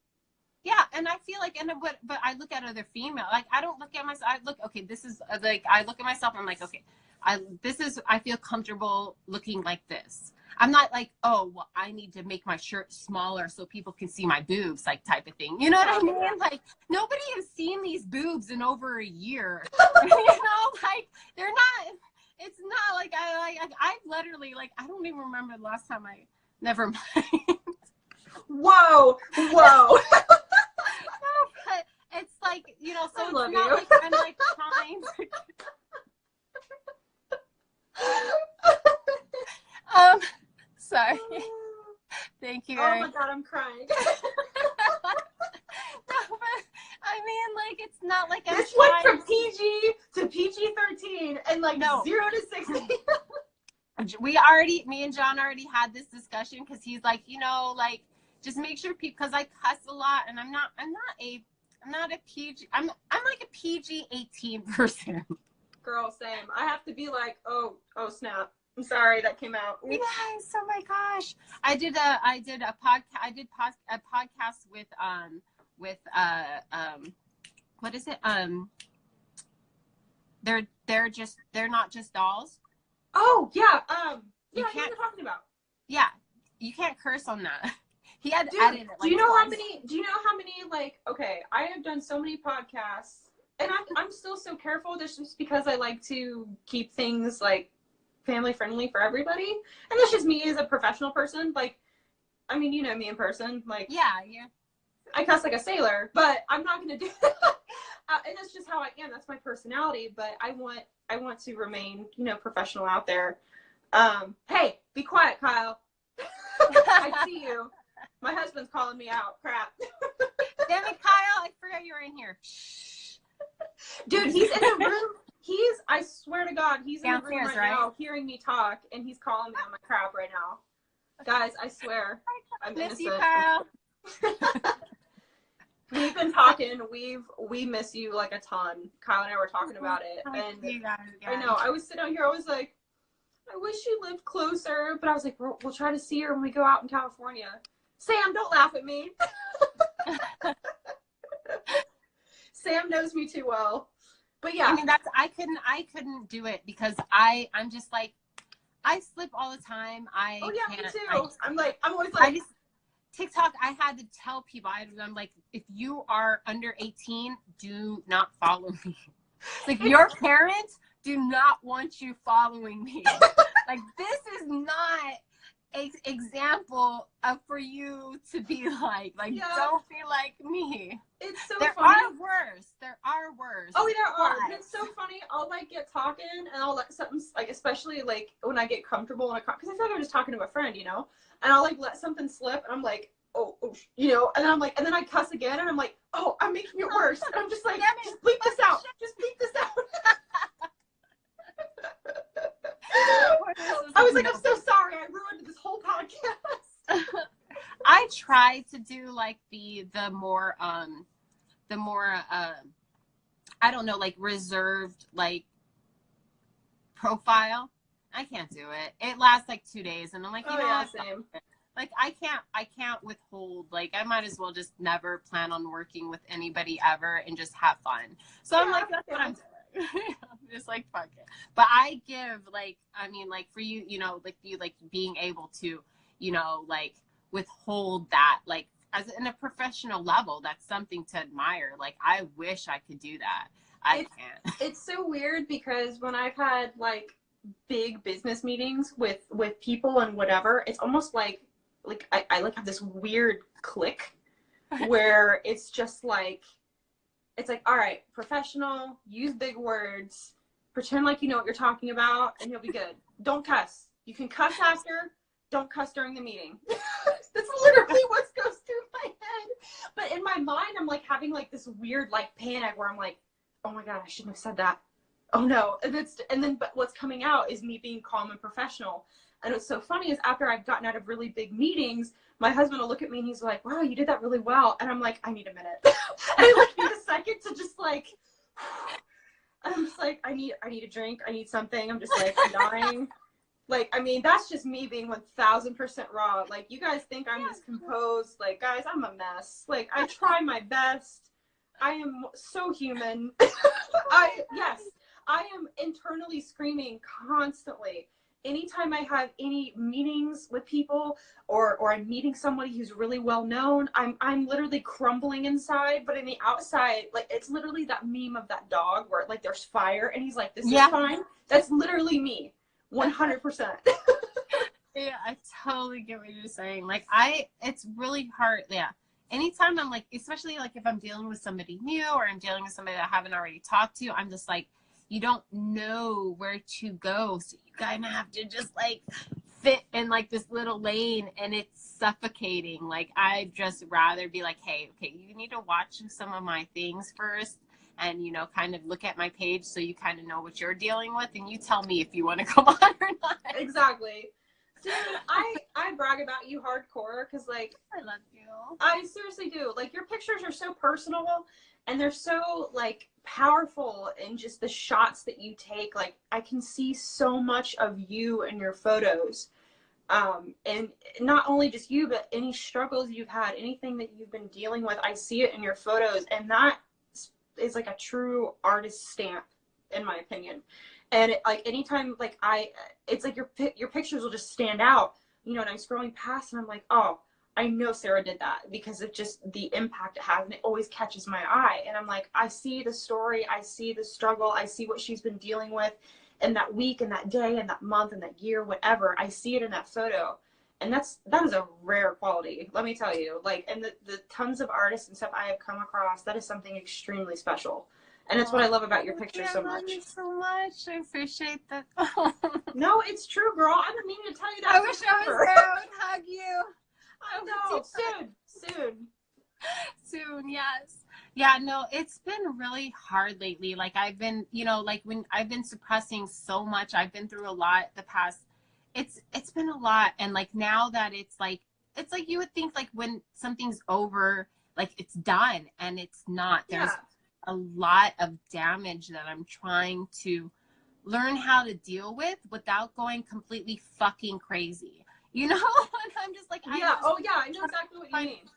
Yeah, and I feel like, but I look at other female. Like I don't look at myself. This is like I look at myself. And I'm like, okay, I feel comfortable looking like this. I'm not like, oh, well, I need to make my shirt smaller so people can see my boobs, like type of thing. You know what I mean? Like nobody has seen these boobs in over a year. You know, like they're not. It's not like I literally like I don't even remember the last time I. Never mind. Whoa. No, but it's like, you know, so I it's love not you. like I'm like trying. Sorry. Thank you. Oh my god, I'm crying. No, but I mean, like, it's not like I'm this trying. went from PG to PG-13 and like 0 to 60. Me and John already had this discussion because he's like, you know, like just make sure people, because I cuss a lot and I'm not a PG, I'm like a PG-18 person. Girl, same. I have to be like, oh snap. I'm sorry that came out. Yes, oh my gosh. I did a podcast with what is it? They're not just dolls. Oh yeah, You yeah, can't, what are talking about? Yeah, you can't curse on that. He had Dude, added it like do you know twice. how many like, okay, I have done so many podcasts and I'm still so careful. This just because I like to keep things like family friendly for everybody, and that's just me as a professional person. Like, I mean, you know me in person, like, yeah, I cuss like a sailor, but I'm not gonna do that. and that's just how I am. That's my personality. But I want to remain, professional out there. Hey, be quiet, Kyle. I see you. My husband's calling me out. Crap. Damn it, Kyle! I forgot you were in here. Dude, he's in the room. I swear to God, he's in the room Downstairs, right now, hearing me talk, and he's calling me on my crap right now. Guys, I swear, I'm Miss innocent. you, Kyle. We've been talking. We miss you like a ton. Kyle and I were talking about it, and You guys, I know I was sitting out here. I was like, I wish you lived closer, but I was like, we'll try to see her when we go out in California. Sam, don't laugh at me. Sam knows me too well. But yeah. I mean, I couldn't do it because I'm just like, I slip all the time. Oh yeah, can't, me too. I'm always like, TikTok, I had to tell people, I'm like, if you are under 18, do not follow me. Like, your parents do not want you following me. Like, this is not an example for you to be like, yeah. Don't be like me. It's so there funny. There are worse. Oh, there are. But it's so funny. I'll like get talking and I'll let something, like, especially like when I get comfortable in a car, because I feel like I'm just talking to a friend, and I'll like let something slip and I'm like, oh, and then I'm like, and then I cuss again and I'm like, oh, I'm making it worse. And I'm just like, just bleep this out. Just bleep this out. I was like, I'm so sorry. I ruined this whole podcast. I try to do like the more I don't know, like reserved like profile. I can't do it. It lasts like 2 days and I'm like, same. Like I can't withhold. Like I might as well just never plan on working with anybody ever and just have fun. So I'm like, that's what I'm doing. Just like fuck it. But I give like, I mean, like for you, like you like being able to, like withhold that, like as in a professional level, that's something to admire. Like I wish I could do that. I can't. It's so weird because when I've had like big business meetings with people and whatever, it's almost like I like have this weird click where it's just like, it's like, all right, professional, use big words, pretend like you know what you're talking about, and you'll be good. Don't cuss. You can cuss after, don't cuss during the meeting. That's literally what goes through my head. But in my mind, I'm like having like this weird like panic where I'm like, oh my God, I shouldn't have said that. Oh no. But what's coming out is me being calm and professional. And what's so funny is after I've gotten out of really big meetings, my husband will look at me and he's like, wow, you did that really well. And I'm like, I need a minute. I like need a second to just like, I'm just like, I need a drink. I need something. I'm just like, I'm dying. Like, I mean, that's just me being 1000% raw. Like, you guys think I'm this composed. Like, guys, I'm a mess. Like, I try my best. I am so human. I am internally screaming constantly. Anytime I have any meetings with people or I'm meeting somebody who's really well known, I'm literally crumbling inside, but in the outside, like it's literally that meme of that dog where like there's fire and he's like, this is fine. That's literally me. 100%. Yeah, I totally get what you're saying. Like it's really hard. Yeah. Anytime I'm like, especially like if I'm dealing with somebody new or I'm dealing with somebody that I haven't already talked to, I'm just like, you don't know where to go. So you kind of have to just like fit in like this little lane and it's suffocating. Like I'd just rather be like, hey, okay, you need to watch some of my things first and, kind of look at my page so you kind of know what you're dealing with and you tell me if you want to come on or not. Exactly. Dude, I brag about you hardcore because like I love you. I seriously do. Like your pictures are so personal and they're so like powerful in just the shots that you take. Like I can see so much of you in your photos. And not only just you, but any struggles you've had, anything that you've been dealing with, I see it in your photos. And that is like a true artist stamp, in my opinion. And like anytime, like it's like your pictures will just stand out, and I'm scrolling past and I'm like, oh, I know Sarah did that because of just the impact it has, and it always catches my eye. And I'm like, I see the story, I see the struggle, I see what she's been dealing with in that week and that day and that month and that year, whatever. I see it in that photo. And that is a rare quality, let me tell you. Like, and the tons of artists and stuff I have come across, that is something extremely special. And it's what I Oh, love about your thank you. pictures I so love you much. so much. I appreciate that. No, it's true, girl. I've been meaning to tell you I that wish I was forever. there. I would hug you. I I would do know. Soon. soon. Yes. Yeah. No, it's been really hard lately. Like I've been, like when I've been suppressing so much, I've been through a lot the past. It's been a lot, and like now that it's like you would think like when something's over, like it's done, and it's not. There's Yeah. a lot of damage that I'm trying to learn how to deal with without going completely fucking crazy. You know, and I'm just like, I'm Yeah. just Oh, yeah. I know exactly what you trying. mean.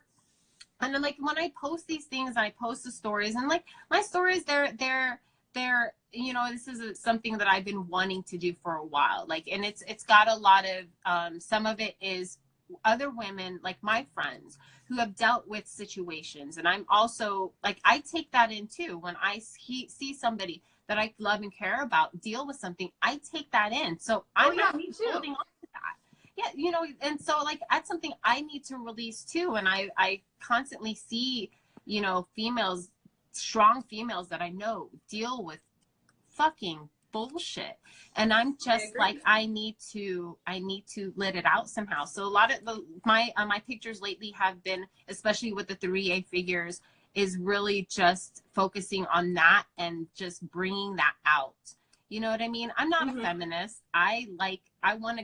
And then like when I post these things, I post the stories, and like my stories, they're this is something that I've been wanting to do for a while. Like, and it's got a lot of some of it is other women like my friends who have dealt with situations, and I'm also like I take that in too when I see somebody that I love and care about deal with something. I take that in, so Oh, I'm yeah. not Me too. holding on to that. Yeah, and so like that's something I need to release too. And I constantly see, females, strong females that I know deal with fucking bullshit. And I'm I just like, agree. I need to let it out somehow. So a lot of my pictures lately have been, especially with the 3A figures, is really just focusing on that and just bringing that out. You know what I mean? I'm not a Mm-hmm. feminist. I want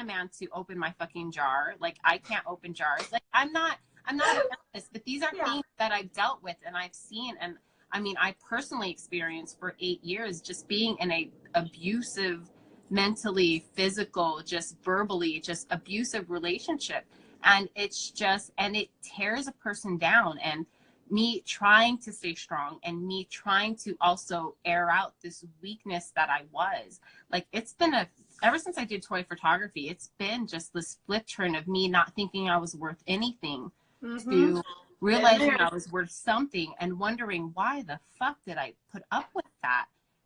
a man to open my fucking jar. Like I can't open jars. Like I'm not a feminist, but these are Yeah. things that I've dealt with and I've seen. And I mean, I personally experienced for 8 years just being in a abusive, mentally, physical, just verbally, just abusive relationship. And it tears a person down. And me trying to stay strong and me trying to also air out this weakness that I was like, ever since I did toy photography, it's been just this flip turn of me not thinking I was worth anything Mm-hmm. to Been realizing there. I was worth something and wondering why the fuck did I put up with that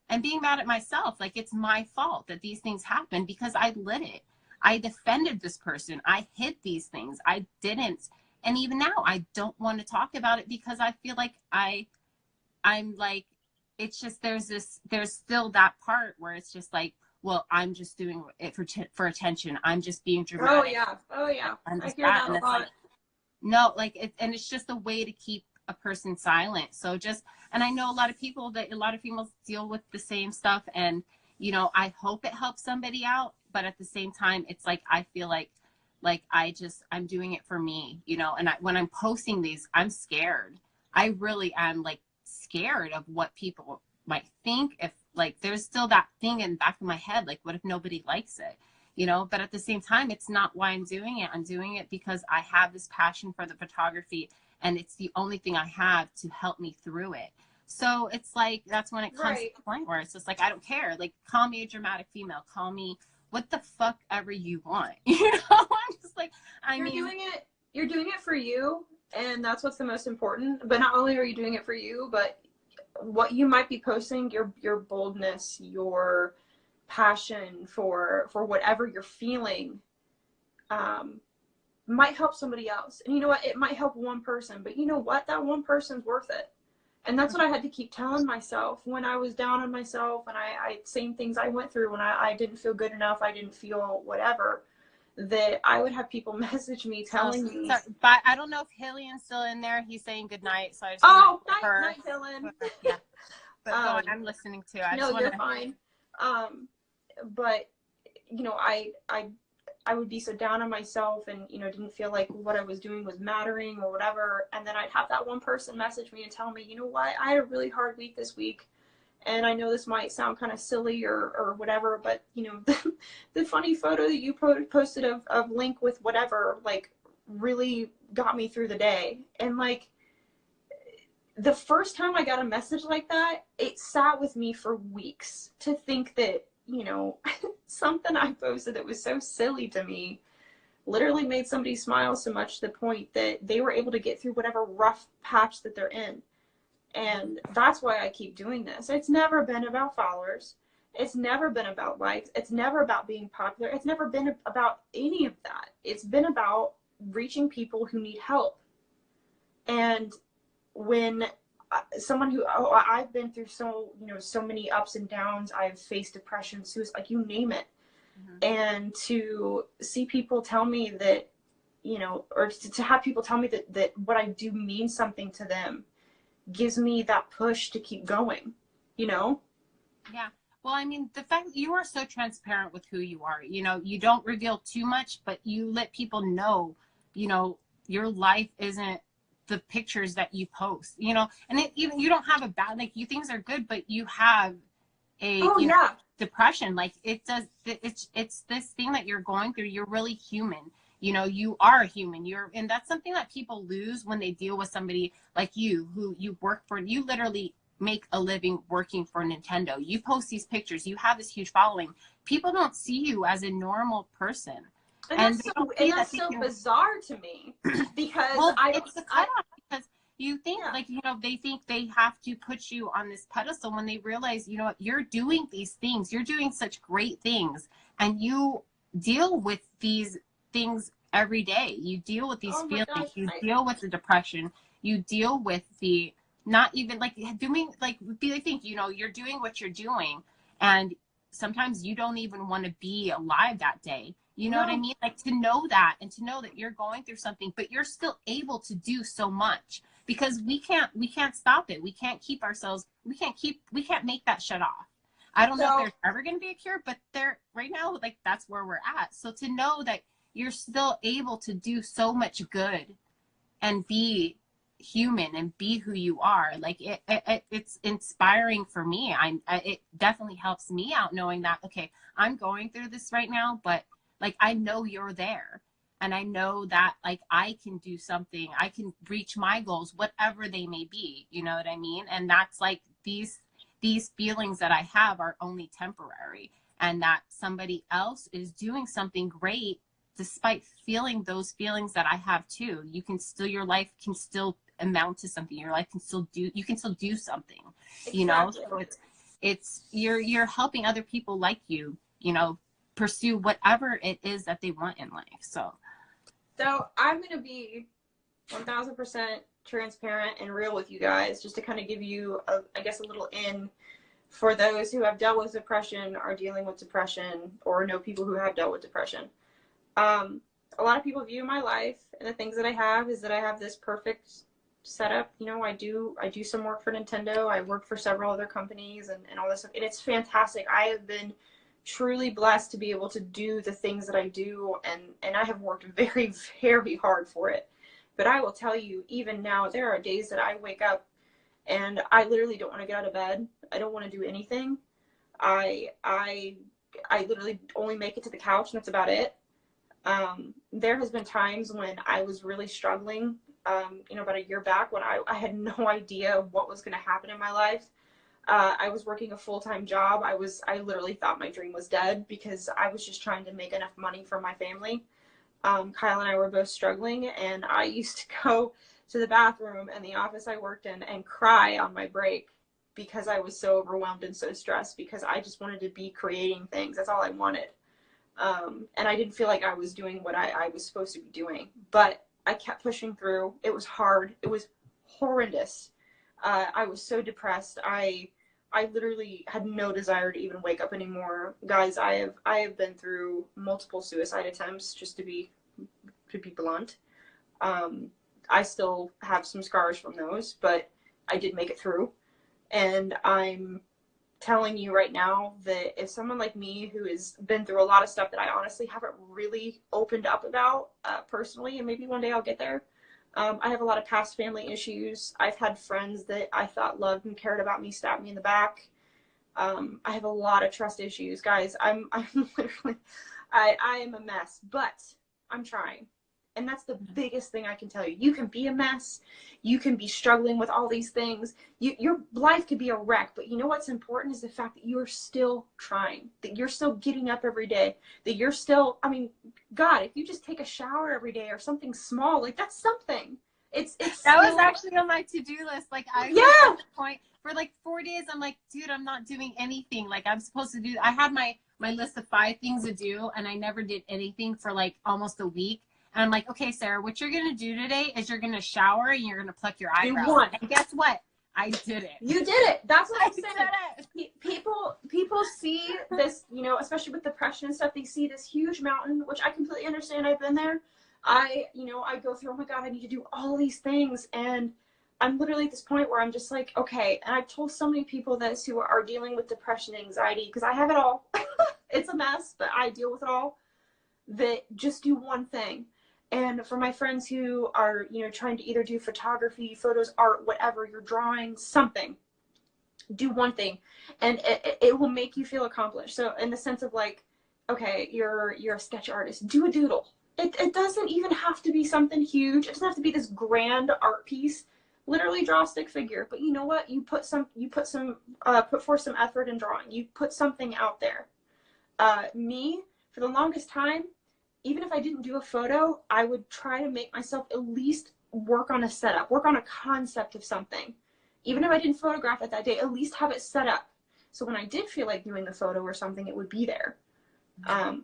and being mad at myself. Like it's my fault that these things happen because I lit it. I defended this person. I hid these things. I didn't. And even now I don't want to talk about it because I feel like I'm like, it's just, there's still that part where it's just like, well, I'm just doing it for attention. I'm just being Oh, dramatic. yeah. Oh, yeah. I'm I just hear that. that a And it's like, lot. no, like and it's just a way to keep a person silent. So just, and I know a lot of females deal with the same stuff, and I hope it helps somebody out, but at the same time it's like I feel like I'm doing it for me, and when I'm posting these, I'm scared. I really am, like, scared of what people might think. If like there's still that thing in the back of my head, like what if nobody likes it? But at the same time, it's not why I'm doing it. I'm doing it because I have this passion for the photography, and it's the only thing I have to help me through it. So it's like, that's when it comes to Right. the point where it's just like, I don't care. Like, call me a dramatic female, call me what the fuck ever you want. I'm just like, I You're mean, doing it. You're doing it for you, and that's what's the most important. But not only are you doing it for you, but what you might be posting, your boldness, your passion for whatever you're feeling, um, might help somebody else. And you know what? It might help one person, but you know what? That one person's worth it. And that's what I had to keep telling myself when I was down on myself, and I same things I went through when I didn't feel good enough, I didn't feel whatever, that I would have people message me oh, telling me, sorry, but I don't know if Hillian's still in there. He's saying good night, so I just want to oh, night, her. night, Dylan. Yeah, but go on. um, I'm listening too. I just no, want you're to. fine. But I would be so down on myself, and didn't feel like what I was doing was mattering or whatever, and then I'd have that one person message me and tell me, you know what, I had a really hard week this week, and I know this might sound kind of silly or whatever, but the funny photo that you posted of Link with whatever, like, really got me through the day. And like, the first time I got a message like that, it sat with me for weeks to think that, something I posted that was so silly to me literally made somebody smile so much to the point that they were able to get through whatever rough patch that they're in. And that's why I keep doing this. It's never been about followers. It's never been about likes. It's never about being popular. It's never been about any of that. It's been about reaching people who need help. And when someone who, oh, I've been through so, you know, so many ups and downs. I've faced depression, suicide, like you name it. Mm-hmm. And to see people tell me that, you know, or to have people tell me that what I do means something to them gives me that push to keep going, you know? Yeah. Well, I mean, the fact that you are so transparent with who you are, you know, you don't reveal too much, but you let people know, you know, your life isn't the pictures that you post, you know, and even you don't have a bad, like you things are good, but you have a, oh, you know, yeah. depression. Like it does, it's this thing that you're going through. You're really human. You know, you are human. And that's something that people lose when they deal with somebody like you, who you work for. You literally make a living working for Nintendo. You post these pictures. You have this huge following. People don't see you as a normal person. And that's so bizarre to me because well, I it's the cutoff because you think like, you know, they think they have to put you on this pedestal when they realize, you know what, you're doing these things, you're doing such great things, and you deal with these things every day. You deal with these feelings. Gosh, you deal with the depression. You deal with the not even like doing like they think, you know, you're doing what you're doing, and sometimes you don't even want to be alive that day. You know what I mean? Like to know that and to know that you're going through something, but you're still able to do so much because we can't stop it. We can't keep ourselves, we can't make that shut off. I don't know if there's ever going to be a cure, but there right now, like that's where we're at. So to know that you're still able to do so much good and be human and be who you are, like it's inspiring for me. It definitely helps me out knowing that, okay, I'm going through this right now, but like, I know you're there and I know that like I can do something. I can reach my goals, whatever they may be. You know what I mean? And that's like these feelings that I have are only temporary, and that somebody else is doing something great despite feeling those feelings that I have too. You can still, your life can still amount to something. Your life can still do, you can still do something, you know? So it's, you're helping other people like you know, pursue whatever it is that they want in life. So I'm going to be 1000% transparent and real with you guys, just to kind of give you, I guess, a little in for those who have dealt with depression, are dealing with depression, or know people who have dealt with depression. A lot of people view my life and the things that I have is that I have this perfect setup. You know, I do some work for Nintendo. I work for several other companies and all this stuff. And it's fantastic. I have been truly blessed to be able to do the things that I do, and I have worked very, very hard for it. But I will tell you, even now, there are days that I wake up and I literally don't want to get out of bed. I don't want to do anything. I literally only make it to the couch, and that's about it. There has been times when I was really struggling, you know, about a year back, when I had no idea what was going to happen in my life. I was working a full-time job. I literally thought my dream was dead because I was just trying to make enough money for my family. Kyle and I were both struggling, and I used to go to the bathroom in the office I worked in and cry on my break because I was so overwhelmed and so stressed, because I just wanted to be creating things. That's all I wanted. And I didn't feel like I was doing what I was supposed to be doing, but I kept pushing through. It was hard. It was horrendous. I was so depressed. I literally had no desire to even wake up anymore. Guys, I have been through multiple suicide attempts, just to be blunt. I still have some scars from those, but I did make it through. And I'm telling you right now that if someone like me, who has been through a lot of stuff that I honestly haven't really opened up about personally, and maybe one day I'll get there. I have a lot of past family issues. I've had friends that I thought loved and cared about me stab me in the back. I have a lot of trust issues, guys. I'm literally, I am a mess, but I'm trying. And that's the biggest thing I can tell you. You can be a mess. You can be struggling with all these things. Your life could be a wreck, but you know what's important is the fact that you're still trying, that you're still getting up every day, that you're still, I mean, God, if you just take a shower every day or something small, like that's something. It's That was still, actually on my to-do list. Like I was yeah. at the point for like 4 days. I'm like, dude, I'm not doing anything. Like I'm supposed to do. I had my list of 5 things to do, and I never did anything for like almost a week. And I'm like, okay, Sarah, what you're gonna do today is you're gonna shower and you're gonna pluck your Do eyebrows. one. And guess what? I did it. You did it. That's what I I'm did saying. it. People see this, you know, especially with depression and stuff, they see this huge mountain, which I completely understand. I've been there. I go through, oh my God, I need to do all these things. And I'm literally at this point where I'm just like, okay. And I've told so many people this who are dealing with depression, anxiety, because I have it all. It's a mess, but I deal with it all. That just do one thing. And for my friends who are, you know, trying to either do photography, photos, art, whatever, you're drawing, something, do one thing, and it will make you feel accomplished. So in the sense of like, okay, you're a sketch artist, do a doodle. It doesn't even have to be something huge. It doesn't have to be this grand art piece. Literally draw a stick figure. But you know what? Put forth some effort in drawing. You put something out there. Me, for the longest time, even if I didn't do a photo, I would try to make myself at least work on a setup, work on a concept of something. Even if I didn't photograph it that day, at least have it set up. So when I did feel like doing a photo or something, it would be there.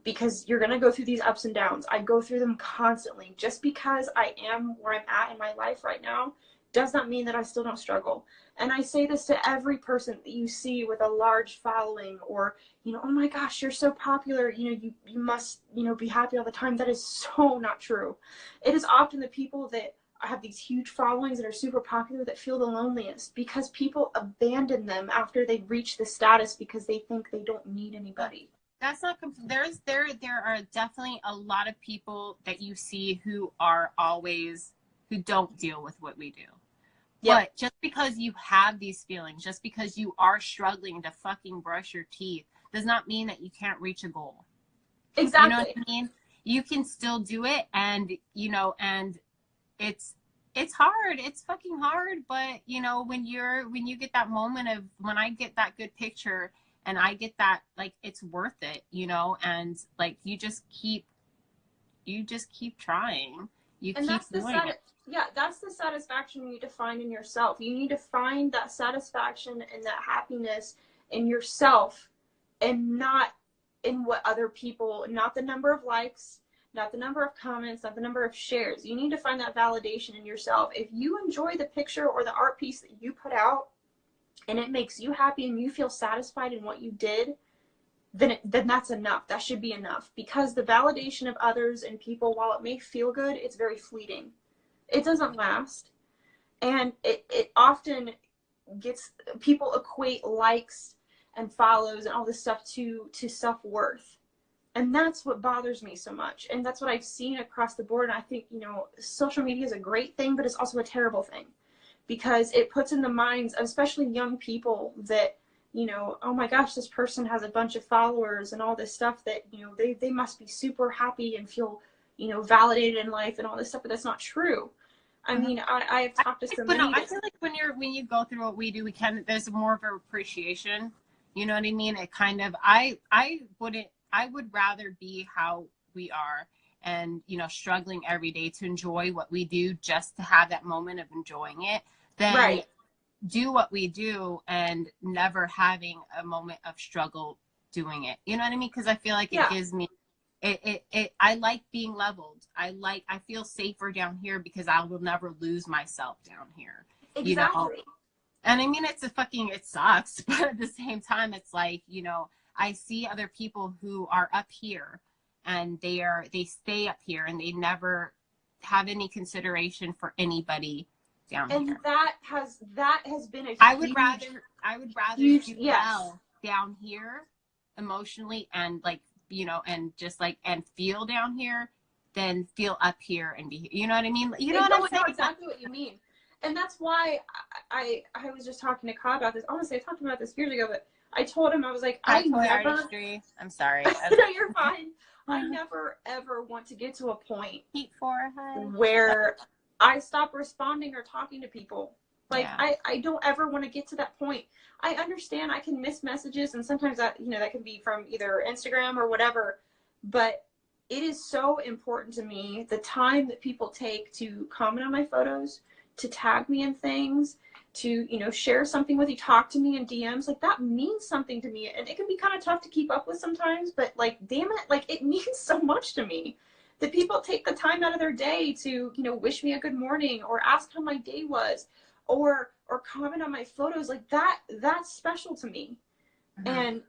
Because you're going to go through these ups and downs. I go through them constantly. Just because I am where I'm at in my life right now does not mean that I still don't struggle. And I say this to every person that you see with a large following, or, you know, oh my gosh, you're so popular, you know, you must, you know, be happy all the time. That is so not true. It is often the people that have these huge followings and are super popular that feel the loneliest, because people abandon them after they reach the status because they think they don't need anybody. That's not there are definitely a lot of people that you see who are always who don't deal with what we do. Yep. But just because you have these feelings, just because you are struggling to fucking brush your teeth, does not mean that you can't reach a goal. Exactly. You know what I mean? You can still do it, and you know, and it's hard. It's fucking hard, but you know, when you get that moment of, when I get that good picture and I get that, like, it's worth it, you know, and like you just keep trying. You and keep that's doing it. Yeah, that's the satisfaction you need to find in yourself. You need to find that satisfaction and that happiness in yourself, and not in what other people, not the number of likes, not the number of comments, not the number of shares. You need to find that validation in yourself. If you enjoy the picture or the art piece that you put out and it makes you happy and you feel satisfied in what you did, then that's enough. That should be enough, because the validation of others and people, while it may feel good, it's very fleeting. It doesn't last. And it often gets, people equate likes and follows and all this stuff to self-worth. And that's what bothers me so much. And that's what I've seen across the board. And I think, you know, social media is a great thing, but it's also a terrible thing, because it puts in the minds of especially young people that, you know, oh my gosh, this person has a bunch of followers and all this stuff, that, you know, they must be super happy and feel, you know, validated in life and all this stuff, but that's not true. I mean, I've talked to so But many. no, I feel like when you go through what we do, there's more of a appreciation. You know what I mean? It kind of, I would rather be how we are, and, you know, struggling every day to enjoy what we do, just to have that moment of enjoying it, than Right. do what we do and never having a moment of struggle doing it. You know what I mean? Because I feel like it gives me, I like being leveled. I feel safer down here because I will never lose myself down here. Exactly. You know? And I mean, it sucks, but at the same time, it's like, you know, I see other people who are up here, and they stay up here, and they never have any consideration for anybody down here. And that has been a I would rather huge, do well down here emotionally, and like, you know, and just like, and feel down here, than feel up here and be, you know what I mean? You know what I'm saying? I know exactly what you mean. And that's why I was just talking to Kyle about this. Honestly, I talked about this years ago, but I told him, I was like, I'm sorry. No, you're fine. I never ever want to get to a point where I stop responding or talking to people. Like, I don't ever want to get to that point. I understand I can miss messages, and sometimes that, you know, that can be from either Instagram or whatever, but it is so important to me, the time that people take to comment on my photos, to tag me in things, to, you know, share something with you, talk to me in DMs. Like, that means something to me. And it can be kind of tough to keep up with sometimes, but like, damn it, like, it means so much to me that people take the time out of their day to, you know, wish me a good morning or ask how my day was, or comment on my photos. Like, that's special to me. And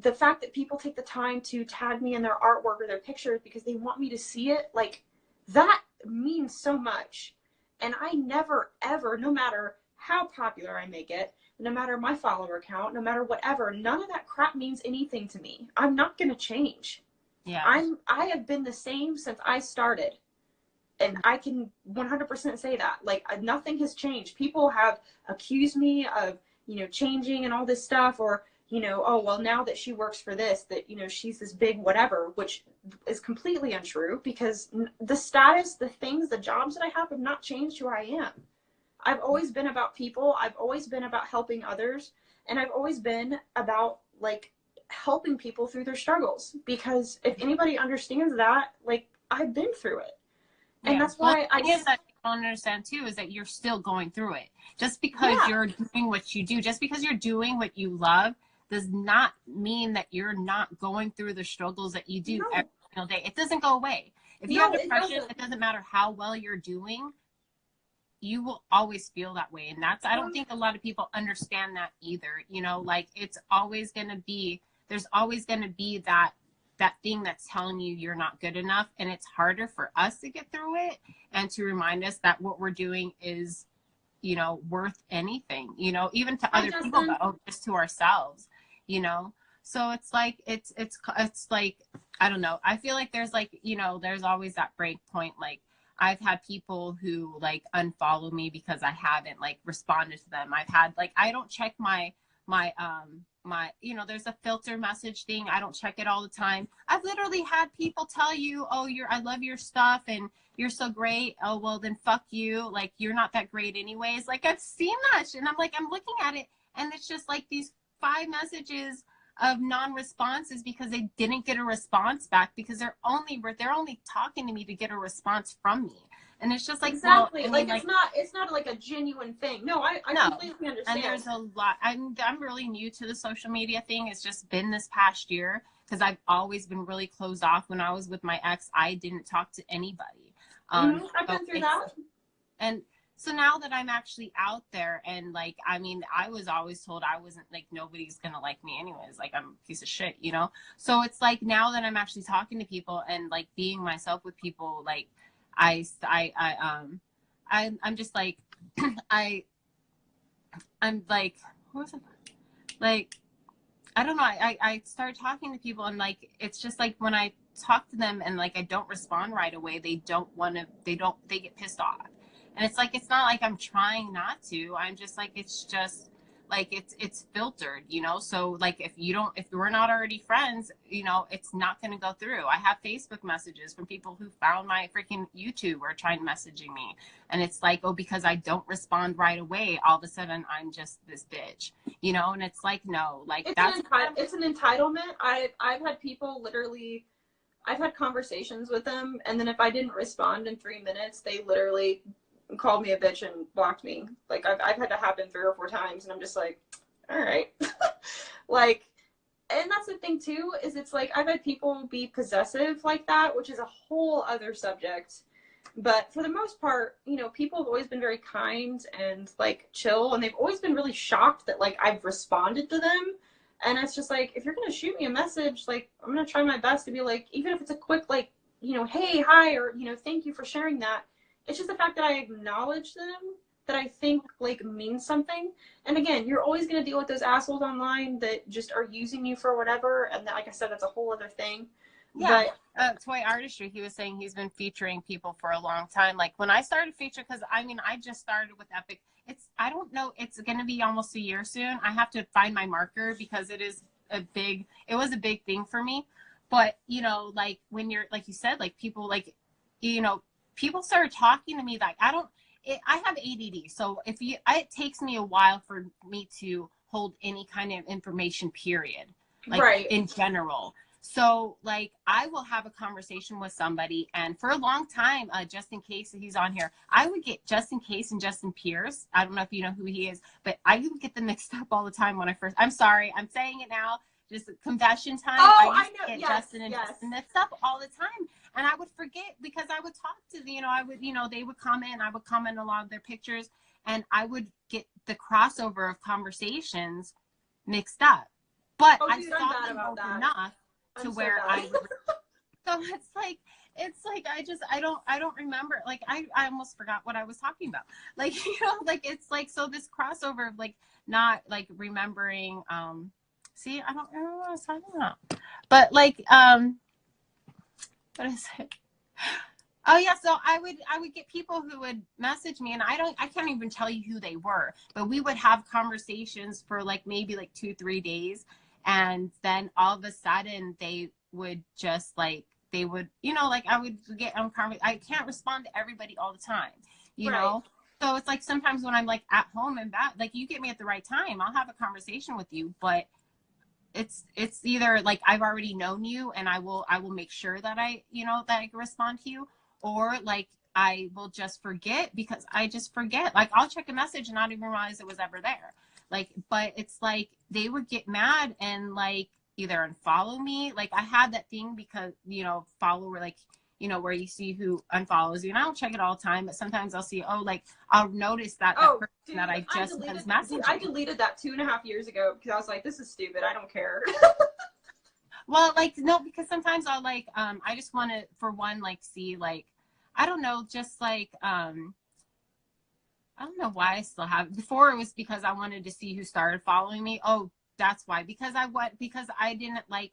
the fact that people take the time to tag me in their artwork or their pictures because they want me to see it, like, that means so much. And I never ever, no matter how popular I make it, no matter my follower count, no matter whatever, none of that crap means anything to me. I'm not going to change. Yeah. I have been the same since I started. And I can 100% say that. Like, nothing has changed. People have accused me of, you know, changing and all this stuff, or, you know, oh, well, now that she works for this, that, you know, she's this big whatever, which is completely untrue, because the status, the things, the jobs that I have not changed who I am. I've always been about people. I've always been about helping others. And I've always been about, like, helping people through their struggles. Because if anybody understands that, like, I've been through it. And that's why the thing is that people don't understand too is that you're still going through it. Just because you're doing what you do, just because you're doing what you love, does not mean that you're not going through the struggles that you do every single day. It doesn't go away. If you have depression, it doesn't matter how well you're doing, you will always feel that way. And that's, I don't think a lot of people understand that either. You know, like, it's always going to be, there's always going to be that thing that's telling you you're not good enough. And it's harder for us to get through it and to remind us that what we're doing is, you know, worth anything, you know, even to other people, but just to ourselves, you know? So it's like, it's like, I don't know. I feel like there's, like, you know, there's always that break point. Like, I've had people who, like, unfollow me because I haven't, like, responded to them. I've had, like, I don't check my, you know, there's a filter message thing. I don't check it all the time. I've literally had people tell you, oh, I love your stuff and you're so great. Oh, well, then fuck you. Like, you're not that great anyways. Like, I've seen that. And I'm like, I'm looking at it, and it's just like these 5 messages of non-responses because they didn't get a response back, because they're only talking to me to get a response from me. And it's just like, exactly. Well, I mean, like, it's not like a genuine thing. No, I completely understand. And there's a lot. I'm really new to the social media thing. It's just been this past year, because I've always been really closed off. When I was with my ex, I didn't talk to anybody. I've been through that. And so now that I'm actually out there, and, like, I mean, I was always told I wasn't, like, nobody's gonna like me anyways, like, I'm a piece of shit, you know? So it's like, now that I'm actually talking to people and, like, being myself with people, like, I'm just like, I'm like, what was it? Like, I don't know. I started talking to people, and, like, it's just like, when I talk to them and, like, I don't respond right away, they get pissed off. And it's like, it's not like I'm trying not to. I'm just like, it's just like, it's filtered, you know? So, like, if we're not already friends, you know, it's not going to go through. I have Facebook messages from people who found my freaking YouTube or tried messaging me. And it's like, oh, because I don't respond right away, all of a sudden I'm just this bitch, you know? And it's like, no, like, it's an entitlement. I've had people literally, I've had conversations with them, and then if I didn't respond in 3 minutes, they literally called me a bitch and blocked me. Like, I've had to happen 3 or 4 times, and I'm just like, all right. Like, and that's the thing too, is it's like, I've had people be possessive like that, which is a whole other subject. But for the most part, you know, people have always been very kind and, like, chill, and they've always been really shocked that, like, I've responded to them. And it's just like, if you're gonna shoot me a message, like, I'm gonna try my best to be like, even if it's a quick, like, you know, hey, hi, or, you know, thank you for sharing that. It's just the fact that I acknowledge them that I think, like, means something. And again, you're always going to deal with those assholes online that just are using you for whatever. And that, like I said, that's a whole other thing. Yeah. But, Toy Artistry, he was saying he's been featuring people for a long time. Like, when I started featuring, because, I mean, I just started with Epic. I don't know, it's going to be almost a year soon. I have to find my marker, because it was a big thing for me. But, you know, like, when you're, like you said, like, people, like, you know, people started talking to me, like, I have ADD. So it takes me a while for me to hold any kind of information, period. Like, in general. So like I will have a conversation with somebody, and for a long time, just in case he's on here, I would get Just In Case and Justin Pierce. I don't know if you know who he is, but I would get them mixed up all the time when I first. I'm sorry, I'm saying it now. Just confession time. Oh, I used I know. to get Yes, Justin and yes. Justin mixed up all the time, and I would forget because I would talk to I would they would comment, I would comment a lot of their pictures, and I would get the crossover of conversations mixed up. But Oh, I dude, I'm saw bad them about both that. enough to I'm so where bad. I would. So it's like I don't remember. Like I almost forgot what I was talking about. Like like it's like so this crossover of like not like remembering. See, I don't remember what I was talking about. But like what is it? Oh yeah, so I would get people who would message me, and I can't even tell you who they were, but we would have conversations for like maybe like 2-3 days, and then all of a sudden they would just like they would like I would get on I can't respond to everybody all the time, you Right. know. So it's like sometimes when I'm like at home and that like you get me at the right time, I'll have a conversation with you, but it's either like I've already known you and I will make sure that I can respond to you, or like I will just forget because I just forget. Like I'll check a message and not even realize it was ever there. Like, but it's like they would get mad and like either unfollow me. Like I had that thing because follower like where you see who unfollows you, and I don't check it all the time, but sometimes I'll see like I'll notice that that person Dude, that I just was messaging. I deleted that 2.5 years ago because I was like, this is stupid. I don't care. Well, like no, because sometimes I'll like I just want to for one like see like I don't know, just like I don't know why I still have. Before it was because I wanted to see who started following me. Oh, that's why. Because I didn't like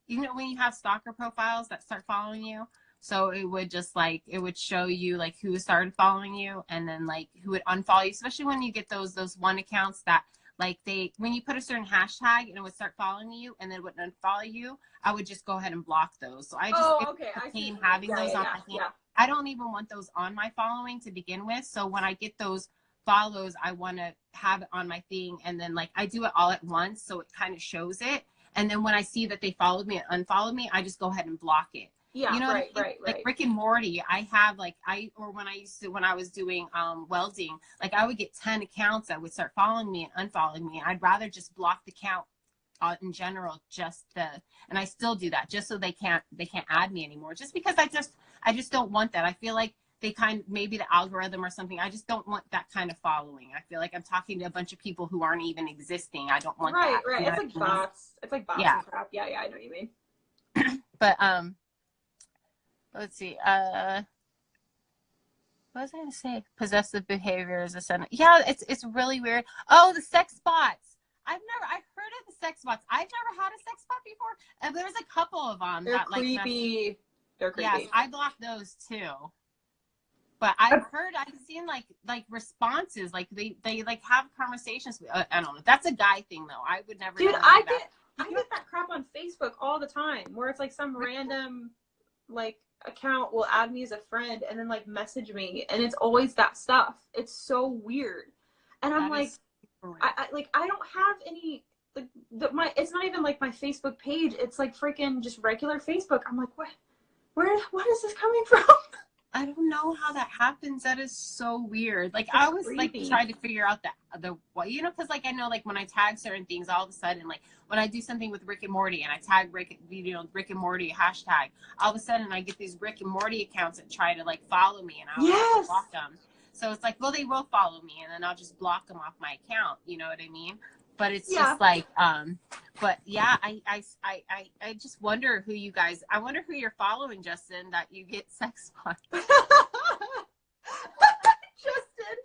when you have stalker profiles that start following you. So it would just like it would show you like who started following you and then like who would unfollow you, especially when you get those one accounts that like when you put a certain hashtag and it would start following you and then it would unfollow you, I would just go ahead and block those. So I just Okay. I see. having Yeah, those yeah, on yeah, my hand. yeah. I don't even want those on my following to begin with. So when I get those follows, I want to have it on my thing. And then like I do it all at once. So it kind of shows it. And then when I see that they followed me and unfollowed me, I just go ahead and block it. Yeah, You know right, what I mean? right, Like right. Rick and Morty, I have like when I was doing welding, like I would get 10 accounts that would start following me and unfollowing me. I'd rather just block the count in general, and I still do that just so they can't add me anymore. Just because I just don't want that. I feel like maybe the algorithm or something. I just don't want that kind of following. I feel like I'm talking to a bunch of people who aren't even existing. I don't want that. Right. You know It's like what I mean? bots. It's like bots Yeah. and crap. Yeah, I know what you mean. But let's see. What was I gonna say? Possessive behavior is a sin. Yeah, it's really weird. Oh, the sex bots. I've heard of the sex bots. I've never had a sex bot before. And there's a couple of them They're that creepy. like They're creepy. yes, I blocked those too. But I've seen like responses, like they like have conversations. I don't know. That's a guy thing though. I would never. Dude, know I that. get that crap on Facebook all the time, where it's like some random like account will add me as a friend and then like message me, and it's always that stuff. It's so weird, and I'm like, I don't have any like it's not even like my Facebook page. It's like freaking just regular Facebook. I'm like, what is this coming from? I don't know how that happens. That is so weird. Like It's I always creepy. like try to figure out the what because like I know like when I tag certain things, all of a sudden like when I do something with Rick and Morty and I tag Rick and Morty hashtag, all of a sudden I get these Rick and Morty accounts that try to like follow me and I'll Yes. block them. So it's like, well, they will follow me and then I'll just block them off my account. You know what I mean? But it's just like, but yeah, I just wonder who you guys, I wonder who you're following, Justin, that you get sex bots. Justin.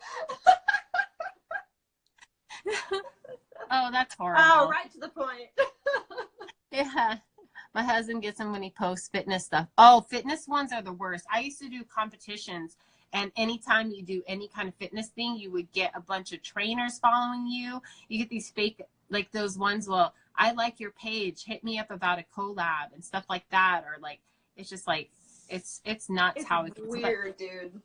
Oh, that's horrible. Oh, right to the point. Yeah. My husband gets them when he posts fitness stuff. Oh, fitness ones are the worst. I used to do competitions, and anytime you do any kind of fitness thing, you would get a bunch of trainers following you. You get these fake, like those ones, well, I like your page, hit me up about a collab and stuff like that. Or like, it's just like, it's nuts. It's how it's weird, dude.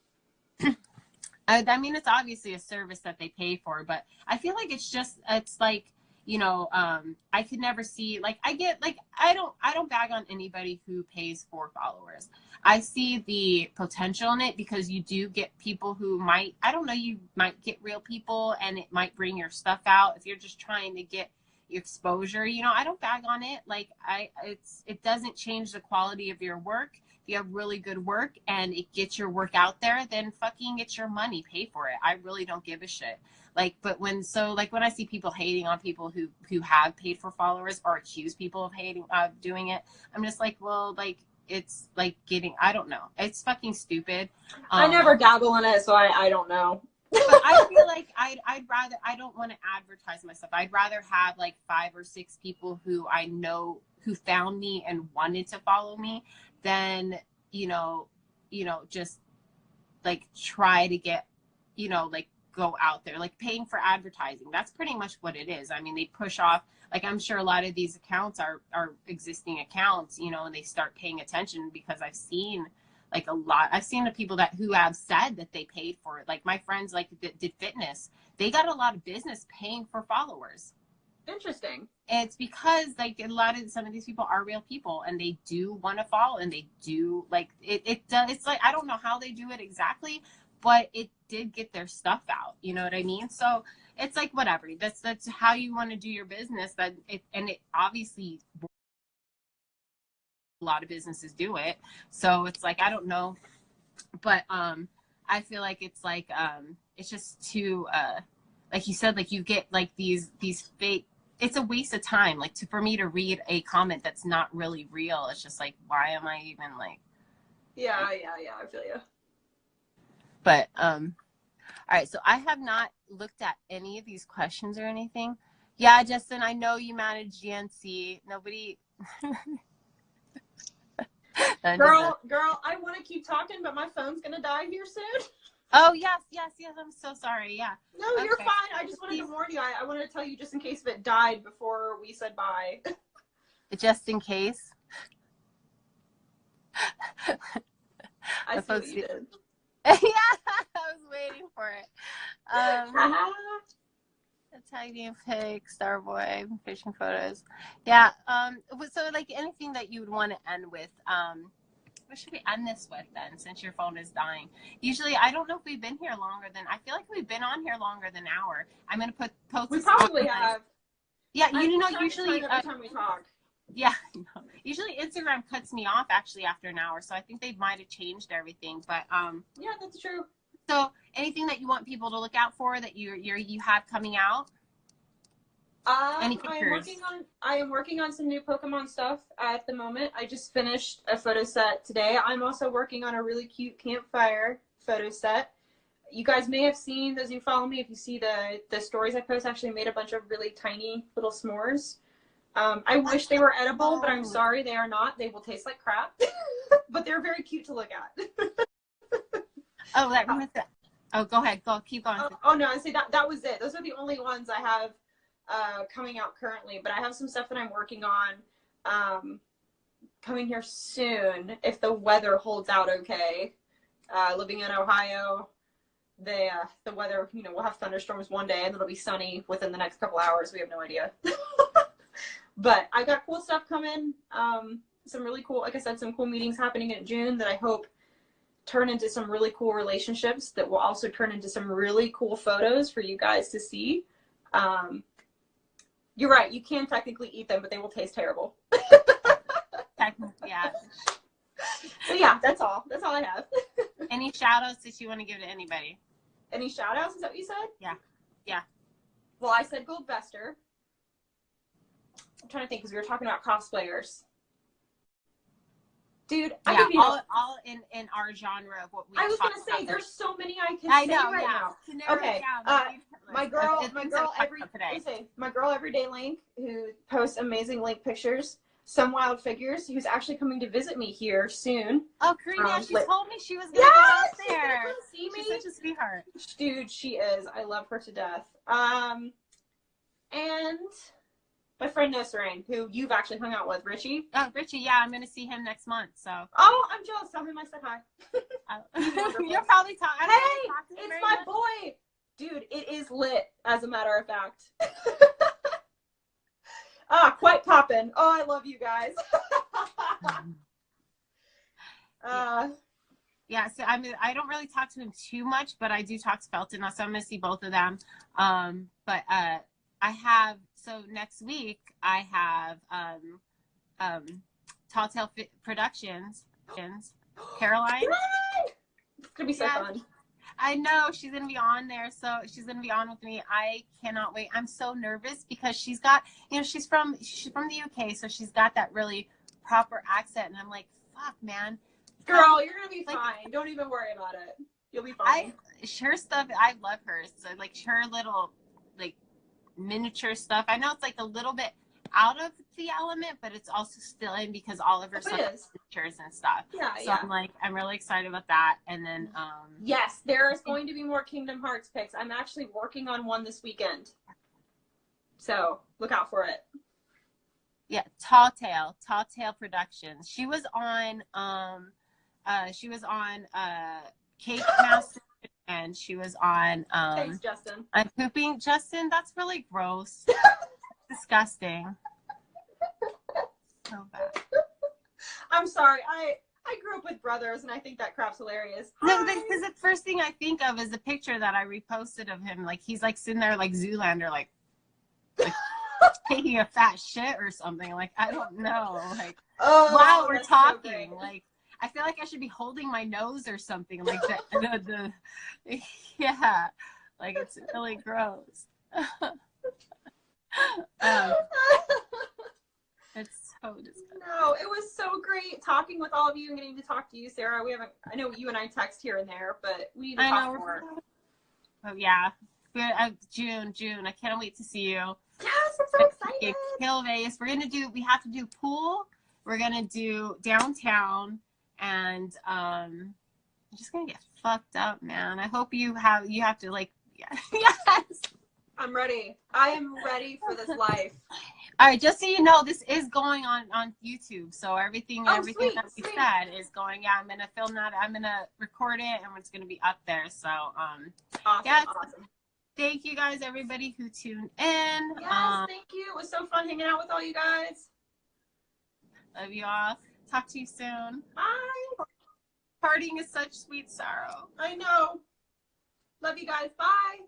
I mean, it's obviously a service that they pay for, but I feel like it's like, you know, I could never see, like, I get, like, I don't bag on anybody who pays for followers. I see the potential in it, because you do get people who might, I don't know, you might get real people and it might bring your stuff out if you're just trying to get your exposure. You know, I don't bag on it. Like, it doesn't change the quality of your work. If you have really good work and it gets your work out there, then fucking it's your money, pay for it. I really don't give a shit. Like, but when I see people hating on people who have paid for followers, or accuse people of hating doing it, I'm just like, well, like, it's like getting, I don't know, it's fucking stupid. I never dabble in it, so I don't know. But I feel like I'd rather, I don't want to advertise myself. I'd rather have like 5 or 6 people who I know who found me and wanted to follow me than, just like try to get, like, go out there, like paying for advertising. That's pretty much what it is. I mean, they push off, like, I'm sure a lot of these accounts are existing accounts, and they start paying attention, because I've seen the people who have said that they paid for it. Like, my friends, like, that did fitness, they got a lot of business paying for followers. Interesting. It's because, like, some of these people are real people, and they do want to follow, and they do, like, it does. It's like, I don't know how they do it exactly, but it did get their stuff out. You know what I mean? So it's like, whatever. That's how you want to do your business. And it obviously, a lot of businesses do it. So it's like, I don't know, but I feel like it's like it's just too like you said, like, you get like these fake. It's a waste of time, like, for me to read a comment that's not really real. It's just like, why am I even, like? Yeah, I feel you. But all right, so I have not looked at any of these questions or anything. Yeah, Justin, I know you manage GNC. Nobody. Girl, I want to keep talking, but my phone's gonna die here soon. Oh, yes. I'm so sorry. Yeah. No, okay. You're fine. I just wanted to warn you. I wanted to tell you just in case if it died before we said bye. Just in case. I see what you did. Yeah, I was waiting for it. Tagging pic, Starboy, fishing photos. Yeah. So, like, anything that you would want to end with. What should we end this with then, since your phone is dying? Usually, I don't know if we've been here longer than, I feel like we've been on here longer than an hour. I'm going to post we probably have. Yeah, usually every time we talk. Yeah, usually Instagram cuts me off actually after an hour, so I think they might have changed everything. But yeah, that's true. So, anything that you want people to look out for that you have coming out? Any pictures? I am working on some new Pokemon stuff at the moment. I just finished a photo set today. I'm also working on a really cute campfire photo set. You guys may have seen, those of you who follow me, if you see the stories I post, I actually made a bunch of really tiny little s'mores. I wish they were edible, but I'm sorry, they are not. They will taste like crap, but they're very cute to look at. Oh, go ahead. Keep going. Oh no, I say that was it. Those are the only ones I have coming out currently, but I have some stuff that I'm working on coming here soon if the weather holds out okay. Living in Ohio, the weather, we'll have thunderstorms one day and it'll be sunny within the next couple hours. We have no idea. But I got cool stuff coming. Some really cool, like I said, some cool meetings happening in June that I hope turn into some really cool relationships that will also turn into some really cool photos for you guys to see. You're right. You can technically eat them, but they will taste terrible. Technically, yeah. So yeah, that's all. That's all I have. Any shout outs that you want to give to anybody? Any shout outs? Is that what you said? Yeah. Yeah. Well, I said Goldvester. I'm trying to think because we were talking about cosplayers. Dude, yeah, all in our genre of what we. I was gonna say there's so many I can say right now. Okay, my girl Everyday Link, who posts amazing Link pictures. Some Wild Figures, who's actually coming to visit me here soon. Oh, Karina, she told me she was gonna go out there. See me? She's such a sweetheart. Dude, she is. I love her to death. And my friend Nosarain, who you've actually hung out with, Richie. Oh, Richie, yeah, I'm gonna see him next month. So. Oh, I'm jealous. Tell him I said hi. You're probably talking. Hey, it's my boy, dude. It is lit, as a matter of fact. quite poppin'. Oh, I love you guys. Yeah, so I mean, I don't really talk to him too much, but I do talk to Felton, so I'm gonna see both of them. But I have, so next week I have Tall Tale Productions, Caroline. It's gonna be so fun. I know she's gonna be on there, so she's gonna be on with me. I cannot wait. I'm so nervous because she's got, you know, she's from the UK, so she's got that really proper accent, and I'm like, fuck, man. Girl, you're gonna be fine. Don't even worry about it. You'll be fine. Her stuff, I love her. So like her little like miniature stuff. I know it's like a little bit out of the element, but it's also still in because all of her stuff is miniatures and stuff. Yeah, so yeah. I'm really excited about that. And then yes, there is going to be more Kingdom Hearts picks. I'm actually working on one this weekend. So look out for it. Yeah, Tall Tale Productions. She was on Cake Master, and she was on Thanks, Justin. I'm pooping. Justin, that's really gross. Disgusting. So bad. I'm sorry. I grew up with brothers, and I think that crap's hilarious. No, because the first thing I think of is the picture that I reposted of him. Like he's like sitting there like Zoolander, like taking a fat shit or something. Like I don't know. Like while we're talking, so like I feel like I should be holding my nose or something. Like the yeah, like it's really gross. It's so disgusting. No, it was so great talking with all of you and getting to talk to you, Sarah. I know you and I text here and there, but we need to talk more. Oh yeah, June. I can't wait to see you. Yes, I'm so excited. Kill Vegas. We have to do pool. We're gonna do downtown, and I'm just gonna get fucked up, man. I hope you have to like, yes. I'm ready. I am ready for this life. All right, just so you know, this is going on YouTube. So everything that we said is going. Yeah, I'm gonna film that. I'm gonna record it, and it's gonna be up there. So awesome, yeah, awesome. Thank you guys, everybody who tuned in. Yes, thank you. It was so fun hanging out with all you guys. Love you all. Talk to you soon. Bye. Partying is such sweet sorrow. I know. Love you guys. Bye.